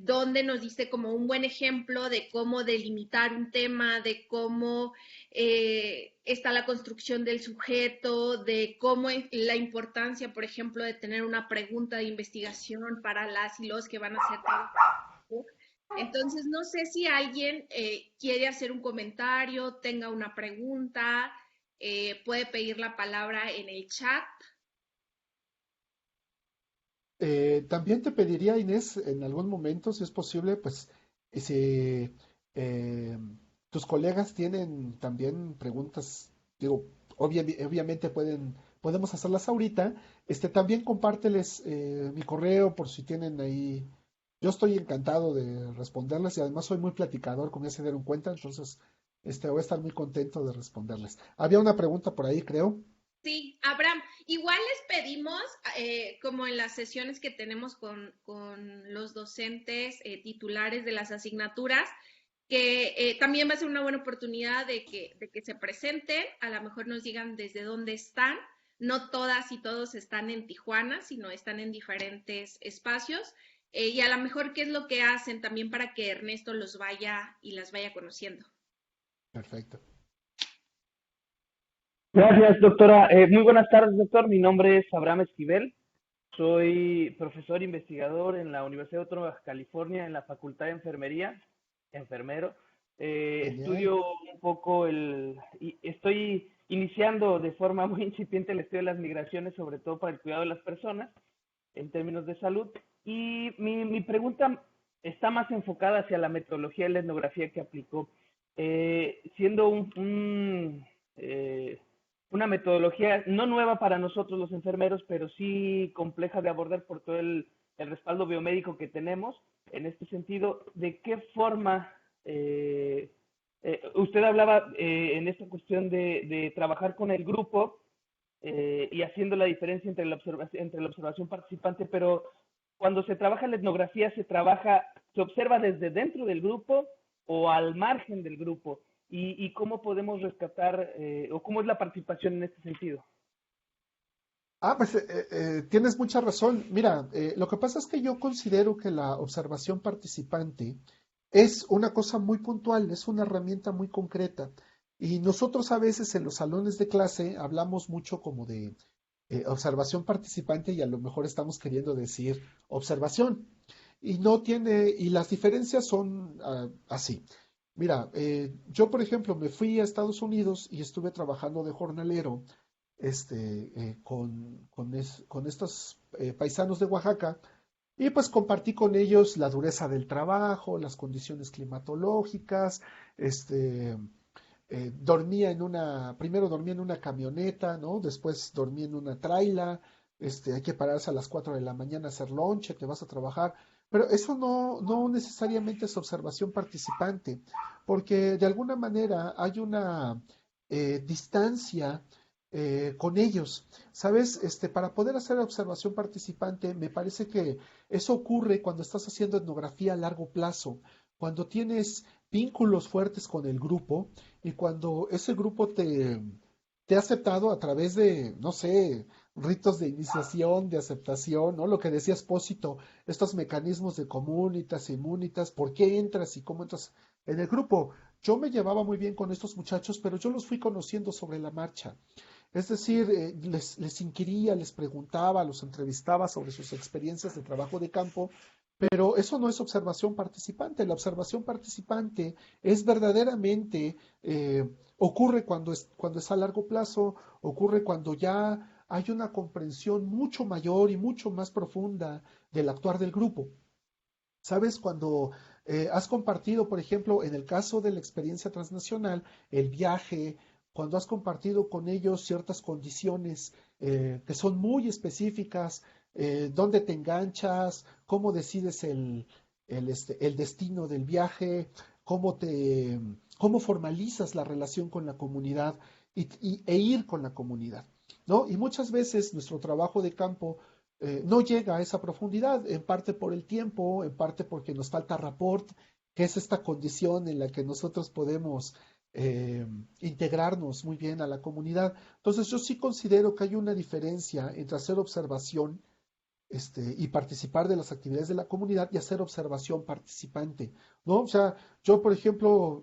donde nos diste como un buen ejemplo de cómo delimitar un tema, de cómo está la construcción del sujeto, de cómo es la importancia, por ejemplo, de tener una pregunta de investigación para las y los que van a hacer trabajo. Entonces, no sé si alguien quiere hacer un comentario, tenga una pregunta, puede pedir la palabra en el chat. También te pediría, Inés, en algún momento, si es posible, pues, si eh, tus colegas tienen también preguntas, digo, obviamente podemos hacerlas ahorita. También compárteles mi correo por si tienen ahí. Yo estoy encantado de responderles y además soy muy platicador, como ya se dieron cuenta, entonces, voy a estar muy contento de responderles. Había una pregunta por ahí, creo. Sí, Abraham, igual les pedimos, como en las sesiones que tenemos con los docentes titulares de las asignaturas, que también va a ser una buena oportunidad de que se presenten, a lo mejor nos digan desde dónde están. No todas y todos están en Tijuana, sino están en diferentes espacios. Y a lo mejor qué es lo que hacen también para que Ernesto los vaya y las vaya conociendo. Perfecto. Gracias, doctora. Muy buenas tardes, doctor. Mi nombre es Abraham Esquivel. Soy profesor investigador en la Universidad Autónoma de Baja California en la Facultad de Enfermería, enfermero. Genial. Estudio un poco estoy iniciando de forma muy incipiente el estudio de las migraciones, sobre todo para el cuidado de las personas en términos de salud. Y mi pregunta está más enfocada hacia la metodología de la etnografía que aplicó, siendo una metodología no nueva para nosotros los enfermeros, pero sí compleja de abordar por todo el respaldo biomédico que tenemos. En este sentido, ¿de qué forma usted hablaba en esta cuestión de trabajar con el grupo y haciendo la diferencia entre la observación participante, pero cuando se trabaja la etnografía, se observa desde dentro del grupo o al margen del grupo? ¿Y cómo podemos rescatar o cómo es la participación en este sentido? Pues tienes mucha razón. Mira, lo que pasa es que yo considero que la observación participante es una cosa muy puntual, es una herramienta muy concreta. Y nosotros a veces en los salones de clase hablamos mucho como de observación participante y a lo mejor estamos queriendo decir observación. Y no tiene, y las diferencias son así. Mira, yo por ejemplo me fui a Estados Unidos y estuve trabajando de jornalero con estos paisanos de Oaxaca y pues compartí con ellos la dureza del trabajo, las condiciones climatológicas, primero dormía en una camioneta, ¿no? Después dormí en una traila, hay que pararse a las 4 de la mañana a hacer lonche, te vas a trabajar, pero eso no necesariamente es observación participante, porque de alguna manera hay una distancia con ellos. ¿Sabes? Para poder hacer observación participante, me parece que eso ocurre cuando estás haciendo etnografía a largo plazo, cuando tienes vínculos fuertes con el grupo y cuando ese grupo te ha aceptado a través de, no sé, ritos de iniciación, de aceptación, ¿no? Lo que decía Espósito, estos mecanismos de comunitas, inmunitas, por qué entras y cómo entras en el grupo. Yo me llevaba muy bien con estos muchachos, pero yo los fui conociendo sobre la marcha. Es decir, les inquiría, les preguntaba, los entrevistaba sobre sus experiencias de trabajo de campo, pero eso no es observación participante. La observación participante es verdaderamente, ocurre cuando es a largo plazo, ocurre cuando ya hay una comprensión mucho mayor y mucho más profunda del actuar del grupo. ¿Sabes? Cuando has compartido, por ejemplo, en el caso de la experiencia transnacional, el viaje, cuando has compartido con ellos ciertas condiciones que son muy específicas, dónde te enganchas, cómo decides el destino del viaje, cómo te cómo formalizas la relación con la comunidad e ir con la comunidad, ¿no? Y muchas veces nuestro trabajo de campo no llega a esa profundidad, en parte por el tiempo, en parte porque nos falta rapport, que es esta condición en la que nosotros podemos integrarnos muy bien a la comunidad. Entonces yo sí considero que hay una diferencia entre hacer observación y participar de las actividades de la comunidad y hacer observación participante, ¿no? O sea, yo, por ejemplo,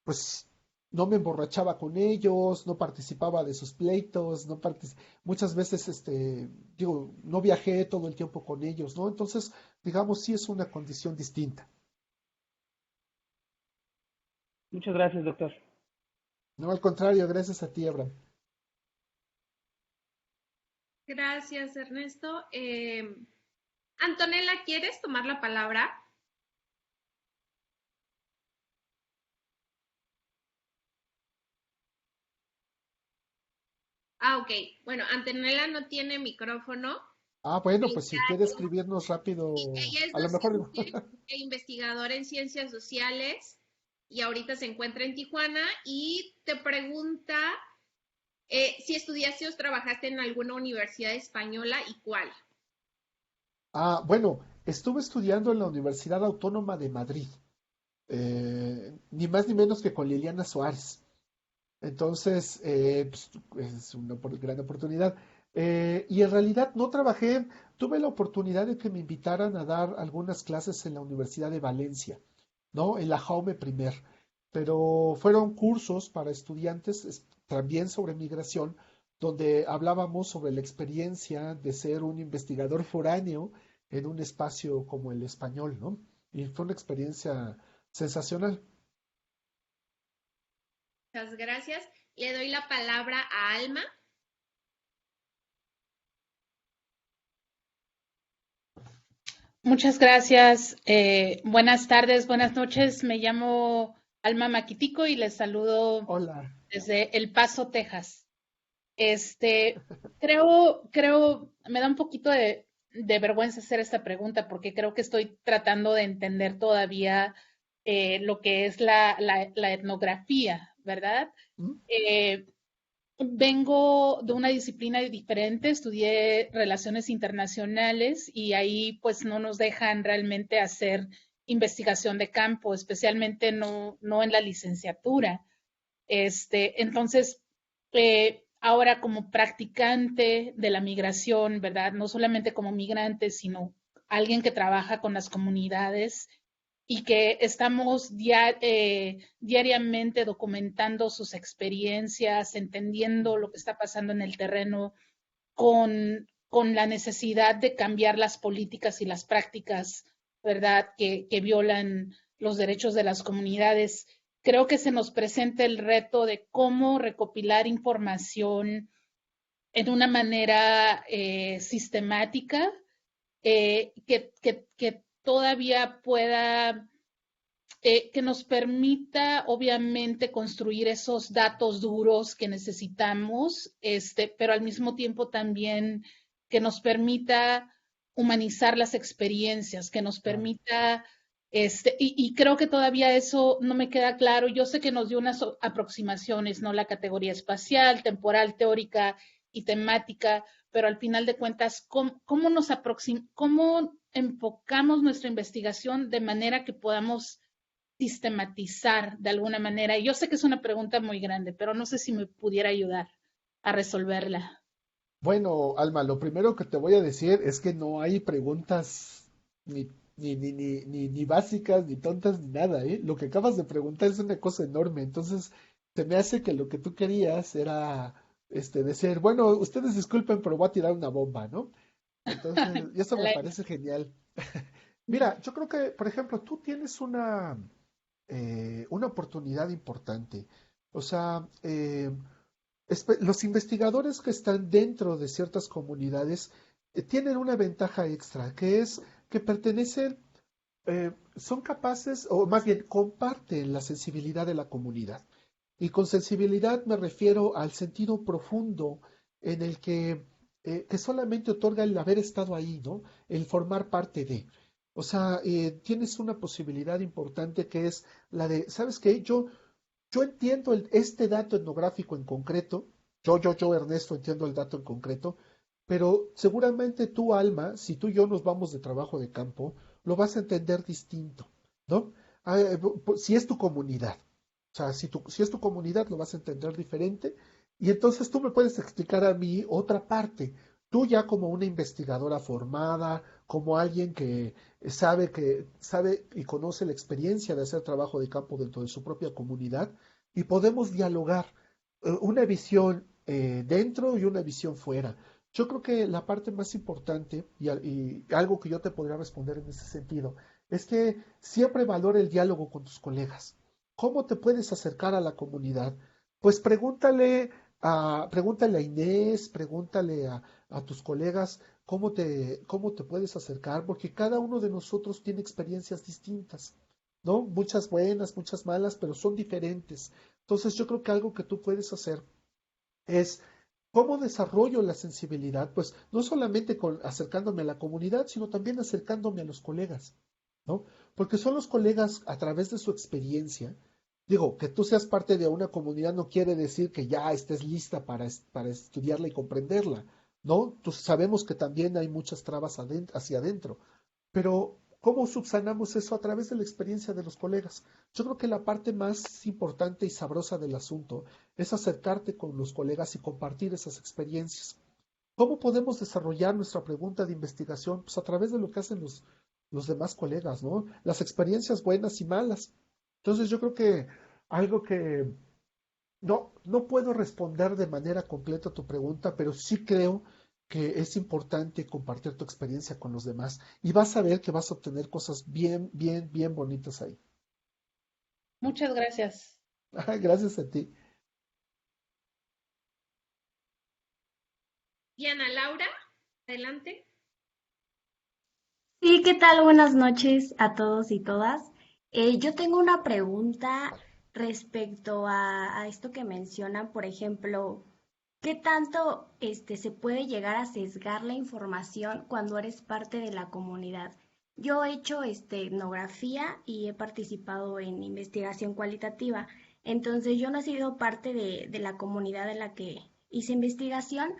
pues no me emborrachaba con ellos, no participaba de sus pleitos, muchas veces, digo, no viajé todo el tiempo con ellos, ¿no? Entonces, digamos, sí es una condición distinta. Muchas gracias, doctor. No, al contrario, gracias a ti, Abraham. Gracias, Ernesto. Antonella, ¿quieres tomar la palabra? Ok. Bueno, Antonella no tiene micrófono. Ah, bueno, pues si quiere Ella, escribirnos rápido, ella es a lo mejor. docente e investigadora en ciencias sociales y ahorita se encuentra en Tijuana y te pregunta si estudiaste o trabajaste en alguna universidad española y cuál. Ah, bueno, estuve estudiando en la Universidad Autónoma de Madrid, ni más ni menos que con Liliana Suárez. Entonces, pues, es una gran oportunidad. Y en realidad no trabajé, tuve la oportunidad de que me invitaran a dar algunas clases en la Universidad de Valencia, ¿no? En la Jaume I, pero fueron cursos para estudiantes también sobre migración, donde hablábamos sobre la experiencia de ser un investigador foráneo en un espacio como el español, ¿no? Y fue una experiencia sensacional. Muchas gracias. Le doy la palabra a Alma. Muchas gracias. Buenas tardes, buenas noches. Me llamo Alma Maquitico y les saludo Hola. desde El Paso, Texas. Este, me da un poquito de vergüenza hacer esta pregunta porque creo que estoy tratando de entender todavía lo que es la etnografía, ¿verdad? ¿Mm? Eh, Vengo de una disciplina diferente, estudié relaciones internacionales y ahí pues no nos dejan realmente hacer investigación de campo, especialmente no en la licenciatura. Entonces, ahora como practicante de la migración, ¿verdad? No solamente como migrante, sino alguien que trabaja con las comunidades y que estamos diariamente documentando sus experiencias, entendiendo lo que está pasando en el terreno con la necesidad de cambiar las políticas y las prácticas, ¿verdad?, que violan los derechos de las comunidades. Creo que se nos presenta el reto de cómo recopilar información en una manera sistemática que todavía pueda, que nos permita obviamente construir esos datos duros que necesitamos, pero al mismo tiempo también que nos permita humanizar las experiencias, que nos Claro. permita, y creo que todavía eso no me queda claro. Yo sé que nos dio unas aproximaciones, ¿no? La categoría espacial, temporal, teórica y temática, pero al final de cuentas, cómo enfocamos nuestra investigación de manera que podamos sistematizar de alguna manera? Yo sé que es una pregunta muy grande, pero no sé si me pudiera ayudar a resolverla. Bueno, Alma, lo primero que te voy a decir es que no hay preguntas ni básicas, ni tontas, ni nada, ¿eh? Lo que acabas de preguntar es una cosa enorme. Entonces, se me hace que lo que tú querías era, decir, bueno, ustedes disculpen, pero voy a tirar una bomba, ¿no? Entonces, y eso me parece genial. Mira, yo creo que, por ejemplo, tú tienes una oportunidad importante. O sea, los investigadores que están dentro de ciertas comunidades tienen una ventaja extra, que es que pertenecen, son capaces, o más bien comparten la sensibilidad de la comunidad. Y con sensibilidad me refiero al sentido profundo en el que solamente otorga el haber estado ahí, ¿no? El formar parte de. O sea, tienes una posibilidad importante que es la de, ¿sabes qué? Yo entiendo este dato etnográfico en concreto, Ernesto, entiendo el dato en concreto, pero seguramente tú, Alma, si tú y yo nos vamos de trabajo de campo, lo vas a entender distinto, ¿no? Si es tu comunidad, o sea, si es tu comunidad, lo vas a entender diferente, y entonces tú me puedes explicar a mí otra parte. Tú ya como una investigadora formada, como alguien que sabe y conoce la experiencia de hacer trabajo de campo dentro de su propia comunidad, y podemos dialogar una visión dentro y una visión fuera. Yo creo que la parte más importante y algo que yo te podría responder en ese sentido es que siempre valora el diálogo con tus colegas. ¿Cómo te puedes acercar a la comunidad? Pues pregúntale a Inés, pregúntale a tus colegas cómo te puedes acercar, porque cada uno de nosotros tiene experiencias distintas, ¿no? Muchas buenas, muchas malas, pero son diferentes. Entonces yo creo que algo que tú puedes hacer es cómo desarrollo la sensibilidad, pues no solamente acercándome a la comunidad, sino también acercándome a los colegas, ¿no? Porque son los colegas a través de su experiencia. Digo, que tú seas parte de una comunidad no quiere decir que ya estés lista para estudiarla y comprenderla, ¿no? Sabemos que también hay muchas trabas hacia adentro, pero ¿cómo subsanamos eso a través de la experiencia de los colegas? Yo creo que la parte más importante y sabrosa del asunto es acercarte con los colegas y compartir esas experiencias. ¿Cómo podemos desarrollar nuestra pregunta de investigación? Pues a través de lo que hacen los demás colegas, ¿no? Las experiencias buenas y malas. Entonces yo creo que algo que no puedo responder de manera completa a tu pregunta, pero sí creo que es importante compartir tu experiencia con los demás y vas a ver que vas a obtener cosas bien, bien, bien bonitas ahí. Muchas gracias. Gracias a ti. Diana Laura, adelante. Sí, ¿qué tal? Buenas noches a todos y todas. Yo tengo una pregunta respecto a esto que mencionan, por ejemplo, ¿qué tanto se puede llegar a sesgar la información cuando eres parte de la comunidad? Yo he hecho etnografía y he participado en investigación cualitativa, entonces yo no he sido parte de la comunidad en la que hice investigación,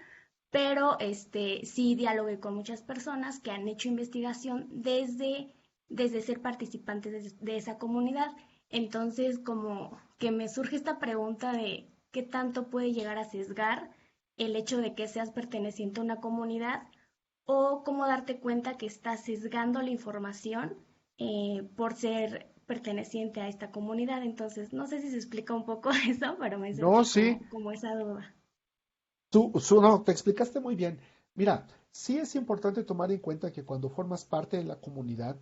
pero sí dialogué con muchas personas que han hecho investigación desde ser participantes de esa comunidad. Entonces, como que me surge esta pregunta de qué tanto puede llegar a sesgar el hecho de que seas perteneciente a una comunidad o cómo darte cuenta que estás sesgando la información por ser perteneciente a esta comunidad. Entonces, no sé si se explica un poco eso, pero me No, surge sí, como esa duda. No, te explicaste muy bien. Mira, sí es importante tomar en cuenta que cuando formas parte de la comunidad,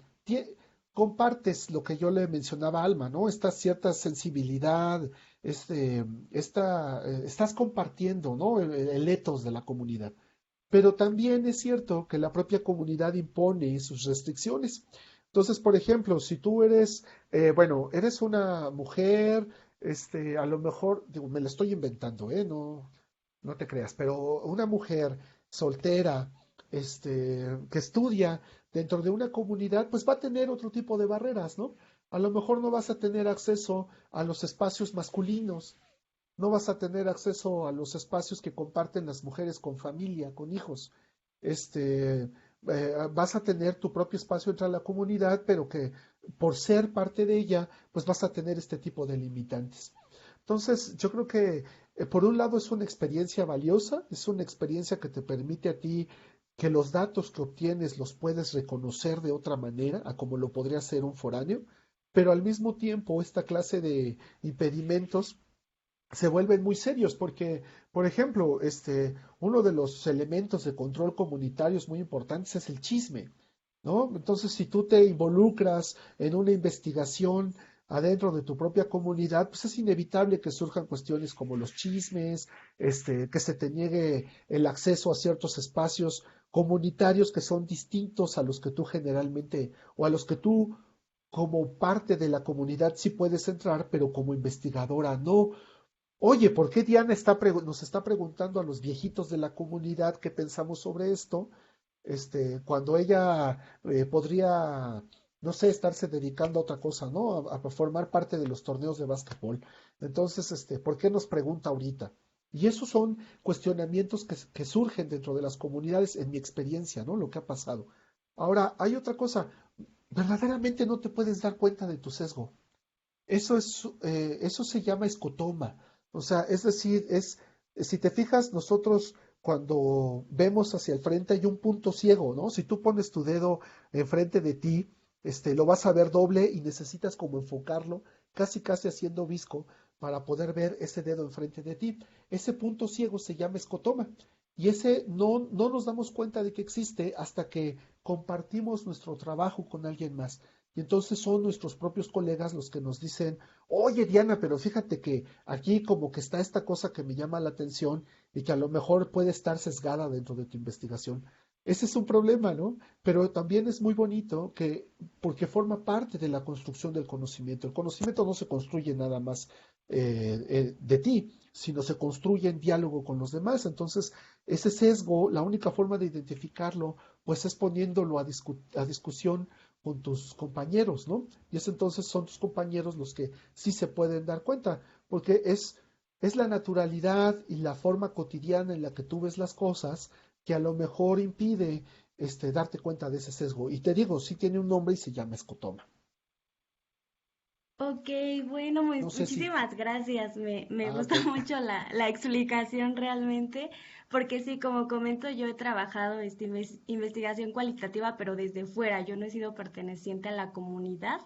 compartes lo que yo le mencionaba a Alma, ¿no? Esta cierta sensibilidad, estás compartiendo, ¿no? El ethos de la comunidad. Pero también es cierto que la propia comunidad impone sus restricciones. Entonces, por ejemplo, si tú eres una mujer, a lo mejor, digo, me lo estoy inventando, ¿eh? No te creas, pero una mujer soltera, que estudia dentro de una comunidad, pues va a tener otro tipo de barreras, ¿no? A lo mejor no vas a tener acceso a los espacios masculinos, no vas a tener acceso a los espacios que comparten las mujeres con familia, con hijos. Vas a tener tu propio espacio entre la comunidad, pero que por ser parte de ella, pues vas a tener este tipo de limitantes. Entonces, yo creo que por un lado es una experiencia valiosa, es una experiencia que te permite a ti que los datos que obtienes los puedes reconocer de otra manera, a como lo podría hacer un foráneo, pero al mismo tiempo esta clase de impedimentos se vuelven muy serios porque, por ejemplo, uno de los elementos de control comunitarios muy importantes es el chisme, ¿no? Entonces, si tú te involucras en una investigación adentro de tu propia comunidad, pues es inevitable que surjan cuestiones como los chismes, que se te niegue el acceso a ciertos espacios comunitarios que son distintos a los que tú generalmente o a los que tú como parte de la comunidad sí puedes entrar, pero como investigadora no. Oye, ¿por qué Diana nos está preguntando a los viejitos de la comunidad qué pensamos sobre esto? cuando ella podría, no sé, estarse dedicando a otra cosa, ¿no? A formar parte de los torneos de básquetbol. Entonces, ¿por qué nos pregunta ahorita? Y esos son cuestionamientos que surgen dentro de las comunidades en mi experiencia, ¿no? Lo que ha pasado. Ahora, hay otra cosa, verdaderamente no te puedes dar cuenta de tu sesgo. Eso se llama escotoma. O sea, es decir, si te fijas, nosotros cuando vemos hacia el frente hay un punto ciego, ¿no? Si tú pones tu dedo enfrente de ti, lo vas a ver doble y necesitas como enfocarlo, casi casi haciendo visco, para poder ver ese dedo enfrente de ti. Ese punto ciego se llama escotoma. Y ese no nos damos cuenta de que existe hasta que compartimos nuestro trabajo con alguien más. Y entonces son nuestros propios colegas los que nos dicen, oye Diana, pero fíjate que aquí como que está esta cosa que me llama la atención y que a lo mejor puede estar sesgada dentro de tu investigación. Ese es un problema, ¿no? Pero también es muy bonito porque forma parte de la construcción del conocimiento. El conocimiento no se construye nada más de ti, sino se construye en diálogo con los demás. Entonces, ese sesgo, la única forma de identificarlo, pues es poniéndolo a discusión con tus compañeros, ¿no? Y es entonces son tus compañeros los que sí se pueden dar cuenta, porque es la naturalidad y la forma cotidiana en la que tú ves las cosas que a lo mejor impide darte cuenta de ese sesgo. Y te digo, sí tiene un nombre y se llama escotoma. Ok, bueno, No sé si... muchísimas gracias. Me Ah, gusta ok. mucho la explicación realmente, porque sí, como comento, yo he trabajado investigación cualitativa, pero desde fuera, yo no he sido perteneciente a la comunidad.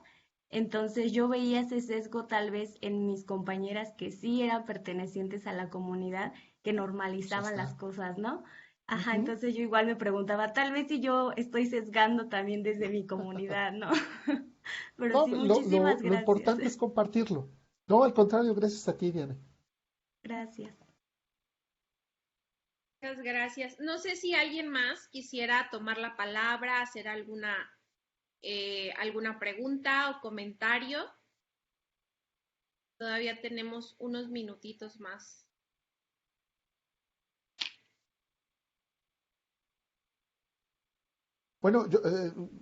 Entonces yo veía ese sesgo tal vez en mis compañeras que sí eran pertenecientes a la comunidad, que Pues ahí normalizaban las está. cosas, ¿no? Ajá, Ujú. entonces yo igual me preguntaba, tal vez si yo estoy sesgando también desde mi comunidad, ¿no? Pero No, sí, muchísimas lo gracias. importante es compartirlo. No, al contrario, gracias a ti, Diana. Gracias. Muchas gracias. No sé si alguien más quisiera tomar la palabra, hacer alguna pregunta o comentario. Todavía tenemos unos minutitos más. Bueno,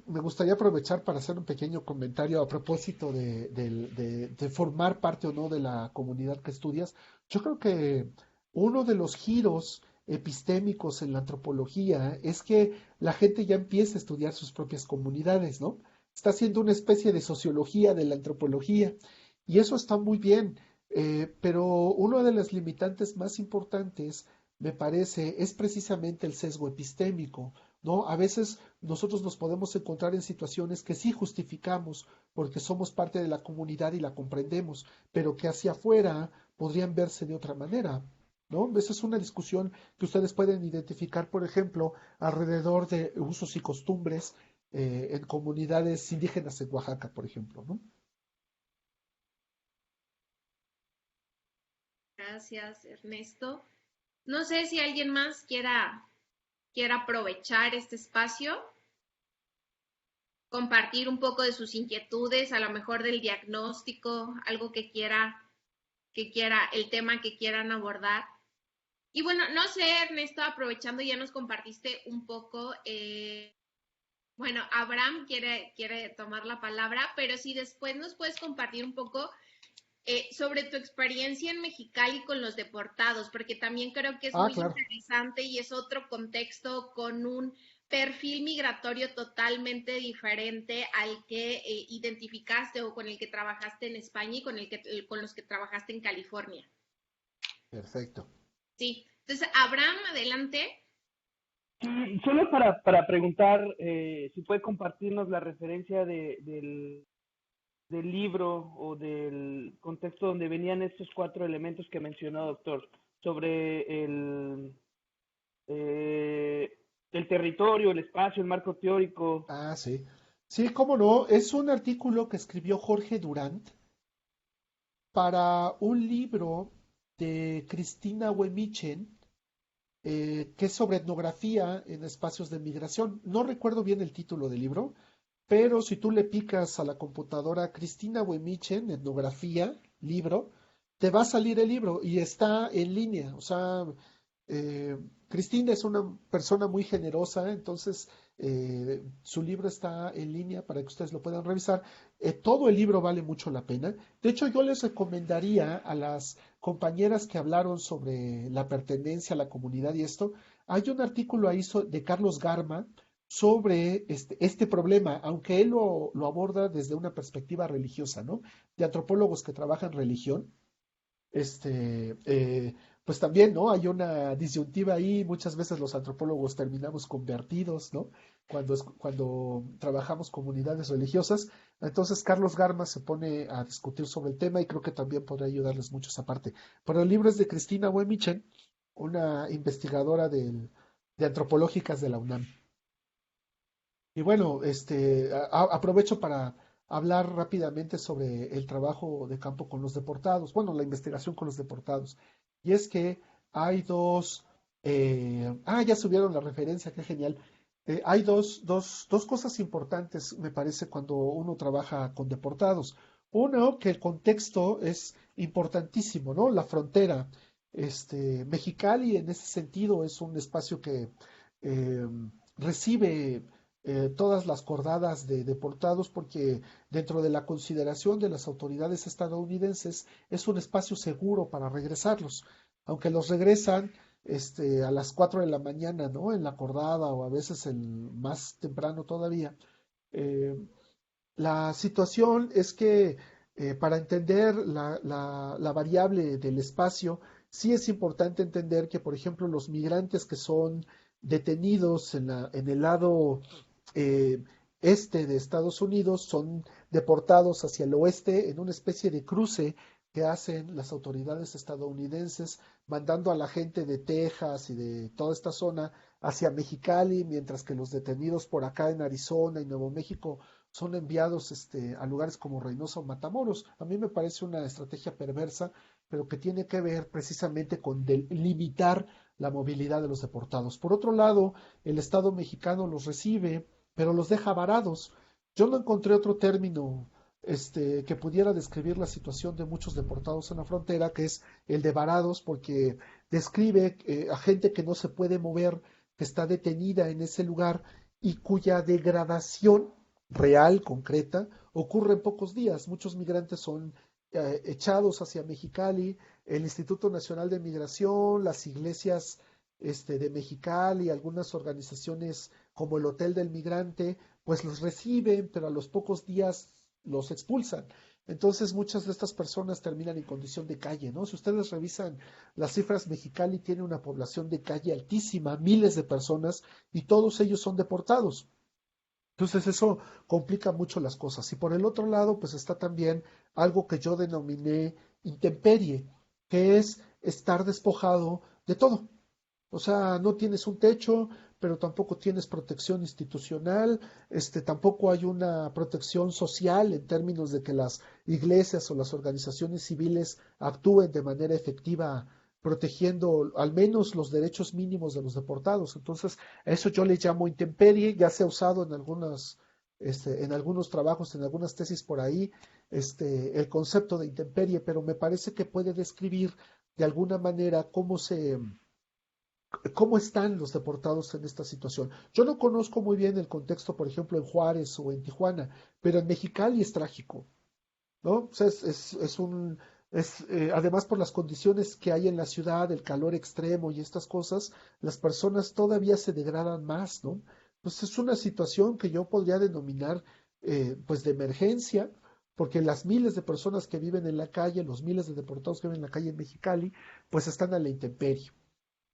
me gustaría aprovechar para hacer un pequeño comentario a propósito de formar parte o no de la comunidad que estudias. Yo creo que uno de los giros epistémicos en la antropología es que la gente ya empieza a estudiar sus propias comunidades, ¿no? Está haciendo una especie de sociología de la antropología y eso está muy bien, pero una de las limitantes más importantes, me parece, es precisamente el sesgo epistémico. ¿No? A veces nosotros nos podemos encontrar en situaciones que sí justificamos porque somos parte de la comunidad y la comprendemos, pero que hacia afuera podrían verse de otra manera, ¿no? Esa es una discusión que ustedes pueden identificar, por ejemplo, alrededor de usos y costumbres en comunidades indígenas en Oaxaca, por ejemplo, ¿no? Gracias, Ernesto. No sé si alguien más quiera aprovechar este espacio, compartir un poco de sus inquietudes, a lo mejor del diagnóstico, algo el tema que quieran abordar. Y bueno, no sé, Ernesto, aprovechando, ya nos compartiste un poco, bueno, Abraham quiere tomar la palabra, pero si después nos puedes compartir un poco sobre tu experiencia en Mexicali con los deportados, porque también creo que es Ah, muy claro. interesante y es otro contexto con un perfil migratorio totalmente diferente al que identificaste o con el que trabajaste en España y con los que trabajaste en California. Perfecto. Sí. Entonces, Abraham, adelante. Solo para preguntar si puede compartirnos la referencia del libro o del contexto donde venían estos cuatro elementos que mencionó, doctor, sobre eh, el territorio, el espacio, el marco teórico. Ah, sí. Sí, cómo no. Es un artículo que escribió Jorge Durant para un libro de Cristina Wemichen que es sobre etnografía en espacios de migración. No recuerdo bien el título del libro, pero si tú le picas a la computadora Cristina Wemichen, etnografía, libro, te va a salir el libro y está en línea. O sea, Cristina es una persona muy generosa, entonces su libro está en línea para que ustedes lo puedan revisar. Todo el libro vale mucho la pena. De hecho, yo les recomendaría a las compañeras que hablaron sobre la pertenencia a la comunidad y esto, hay un artículo ahí de Carlos Garma sobre este problema, aunque él lo aborda desde una perspectiva religiosa, ¿no? De antropólogos que trabajan religión este, pues también, ¿no? Hay una disyuntiva ahí, muchas veces los antropólogos terminamos convertidos, ¿no? Cuando trabajamos comunidades religiosas. Entonces, Carlos Garma se pone a discutir sobre el tema y creo que también podría ayudarles mucho esa parte. Pero el libro es de Cristina Wemichen, una investigadora de antropológicas de la UNAM. Y bueno, aprovecho para hablar rápidamente sobre el trabajo de campo con los deportados, bueno, la investigación con los deportados. Y es que hay ya subieron la referencia, qué genial. Hay dos cosas importantes, me parece, cuando uno trabaja con deportados. Uno, que el contexto es importantísimo, ¿no? La frontera. Mexicali en ese sentido es un espacio que eh, recibe todas las cordadas de deportados porque dentro de la consideración de las autoridades estadounidenses es un espacio seguro para regresarlos, aunque los regresan a las 4 de la mañana, ¿no? En la cordada o a veces más temprano todavía. Eh, la situación es que para entender la variable del espacio, sí es importante entender que, por ejemplo, los migrantes que son detenidos en el lado eh, este de Estados Unidos son deportados hacia el oeste en una especie de cruce que hacen las autoridades estadounidenses, mandando a la gente de Texas y de toda esta zona hacia Mexicali, mientras que los detenidos por acá en Arizona y Nuevo México son enviados a lugares como Reynosa o Matamoros. A mí me parece una estrategia perversa, pero que tiene que ver precisamente con limitar la movilidad de los deportados. Por otro lado, el Estado mexicano los recibe, pero los deja varados. Yo no encontré otro término que pudiera describir la situación de muchos deportados en la frontera, que es el de varados, porque describe a gente que no se puede mover, que está detenida en ese lugar y cuya degradación real, concreta, ocurre en pocos días. Muchos migrantes son echados hacia Mexicali, el Instituto Nacional de Migración, las iglesias de Mexicali, algunas organizaciones como el Hotel del Migrante, pues los reciben, pero a los pocos días los expulsan. Entonces muchas de estas personas terminan en condición de calle, ¿no? Si ustedes revisan las cifras, Mexicali tiene una población de calle altísima, miles de personas, y todos ellos son deportados. Entonces eso complica mucho las cosas. Y por el otro lado, pues está también algo que yo denominé intemperie, que es estar despojado de todo. O sea, no tienes un techo, pero tampoco tienes protección institucional, tampoco hay una protección social en términos de que las iglesias o las organizaciones civiles actúen de manera efectiva protegiendo al menos los derechos mínimos de los deportados. Entonces, a eso yo le llamo intemperie, ya se ha usado en algunos trabajos, en algunas tesis por ahí, el concepto de intemperie, pero me parece que puede describir de alguna manera cómo están los deportados en esta situación. Yo no conozco muy bien el contexto, por ejemplo, en Juárez o en Tijuana, pero en Mexicali es trágico, ¿no? O sea, además por las condiciones que hay en la ciudad, el calor extremo y estas cosas, las personas todavía se degradan más, ¿no? Entonces es una situación que yo podría denominar, pues, de emergencia, porque las miles de personas que viven en la calle, los miles de deportados que viven en la calle en Mexicali, pues están a la intemperie.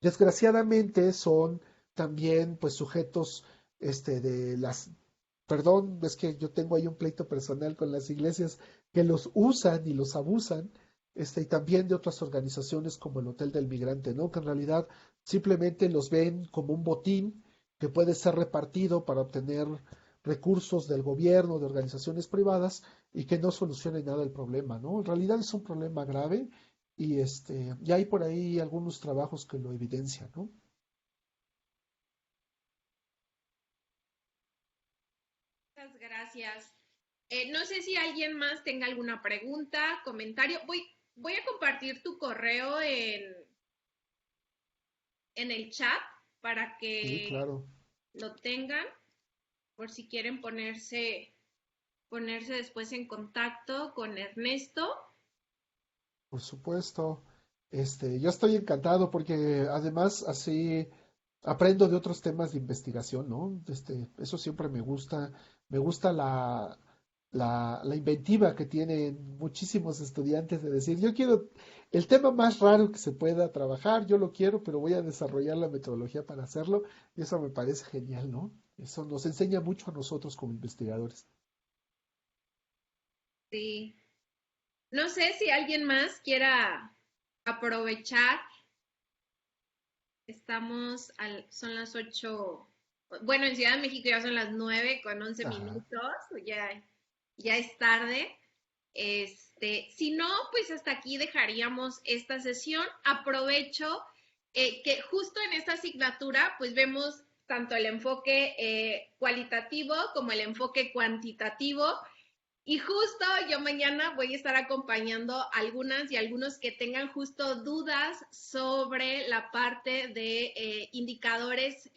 Desgraciadamente son también pues sujetos de las, perdón, es que yo tengo ahí un pleito personal con las iglesias que los usan y los abusan, y también de otras organizaciones como el Hotel del Migrante, ¿no? Que en realidad simplemente los ven como un botín que puede ser repartido para obtener recursos del gobierno, de organizaciones privadas y que no solucione nada el problema, ¿no? En realidad es un problema grave y hay por ahí algunos trabajos que lo evidencian, ¿no? Muchas gracias. No sé si alguien más tenga alguna pregunta, comentario. Voy a compartir tu correo en el chat para Sí, que claro, lo tengan, por si quieren ponerse después en contacto con Ernesto. por supuesto. Yo estoy encantado porque además así aprendo de otros temas de investigación, ¿no? Eso siempre me gusta la inventiva que tienen muchísimos estudiantes de decir, yo quiero el tema más raro que se pueda trabajar, yo lo quiero, pero voy a desarrollar la metodología para hacerlo, y eso me parece genial, ¿no? Eso nos enseña mucho a nosotros como investigadores. Sí. No sé si alguien más quiera aprovechar. Son las 8. Bueno, en Ciudad de México ya son las 9:11, Ajá. ya es tarde. Si no, pues hasta aquí dejaríamos esta sesión. Aprovecho que justo en esta asignatura, pues vemos tanto el enfoque cualitativo como el enfoque cuantitativo. Y justo yo mañana voy a estar acompañando a algunas y algunos que tengan justo dudas sobre la parte de indicadores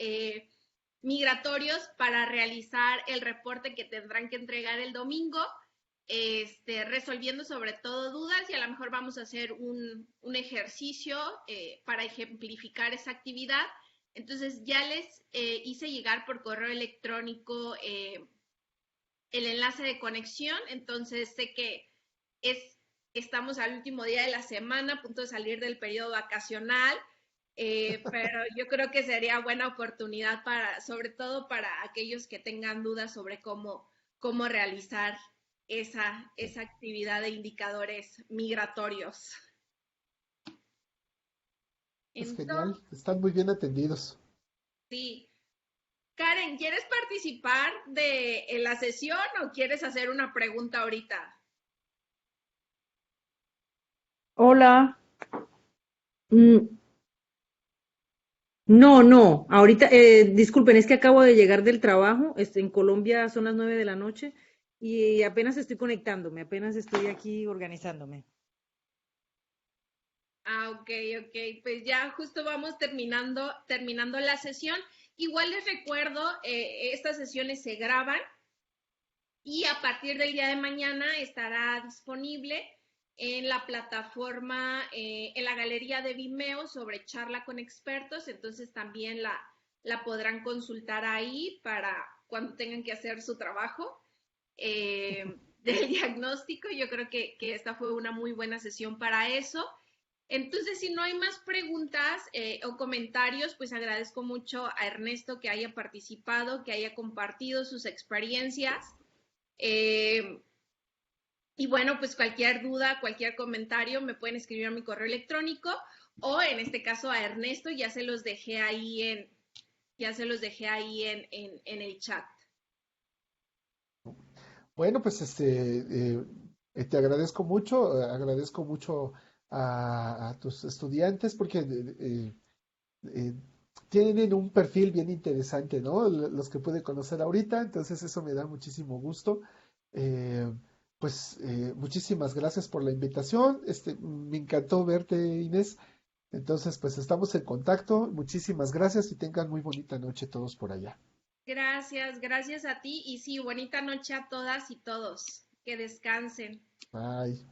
migratorios para realizar el reporte que tendrán que entregar el domingo, resolviendo sobre todo dudas, y a lo mejor vamos a hacer un ejercicio para ejemplificar esa actividad. Entonces ya les hice llegar por correo electrónico el enlace de conexión, entonces sé que estamos al último día de la semana, a punto de salir del periodo vacacional, pero yo creo que sería buena oportunidad sobre todo para aquellos que tengan dudas sobre cómo realizar esa actividad de indicadores migratorios. Es Entonces, genial, están muy bien atendidos. sí. Karen, ¿quieres participar en la sesión o quieres hacer una pregunta ahorita? Hola. Mm, no, no. Ahorita, disculpen, es que acabo de llegar del trabajo. En Colombia son las 9 de la noche y apenas estoy conectándome, apenas estoy aquí organizándome. Ok, ok, pues ya justo vamos terminando la sesión. Igual les recuerdo, estas sesiones se graban y a partir del día de mañana estará disponible en la plataforma, en la galería de Vimeo sobre charla con expertos, entonces también la podrán consultar ahí para cuando tengan que hacer su trabajo del diagnóstico. Yo creo que esta fue una muy buena sesión para eso. Entonces, si no hay más preguntas o comentarios, pues agradezco mucho a Ernesto que haya participado, que haya compartido sus experiencias. Eh, y bueno, pues cualquier duda, cualquier comentario, me pueden escribir a mi correo electrónico o en este caso a Ernesto, ya se los dejé ahí en el chat. Bueno, pues te agradezco mucho a tus estudiantes porque eh, tienen un perfil bien interesante, ¿no? Los que pude conocer ahorita, entonces eso me da muchísimo gusto. Eh, Muchísimas gracias por la invitación. Me encantó verte, Inés. Entonces, pues estamos en contacto. Muchísimas gracias y tengan muy bonita noche todos por allá. Gracias a ti y sí, bonita noche a todas y todos. Que descansen. Bye.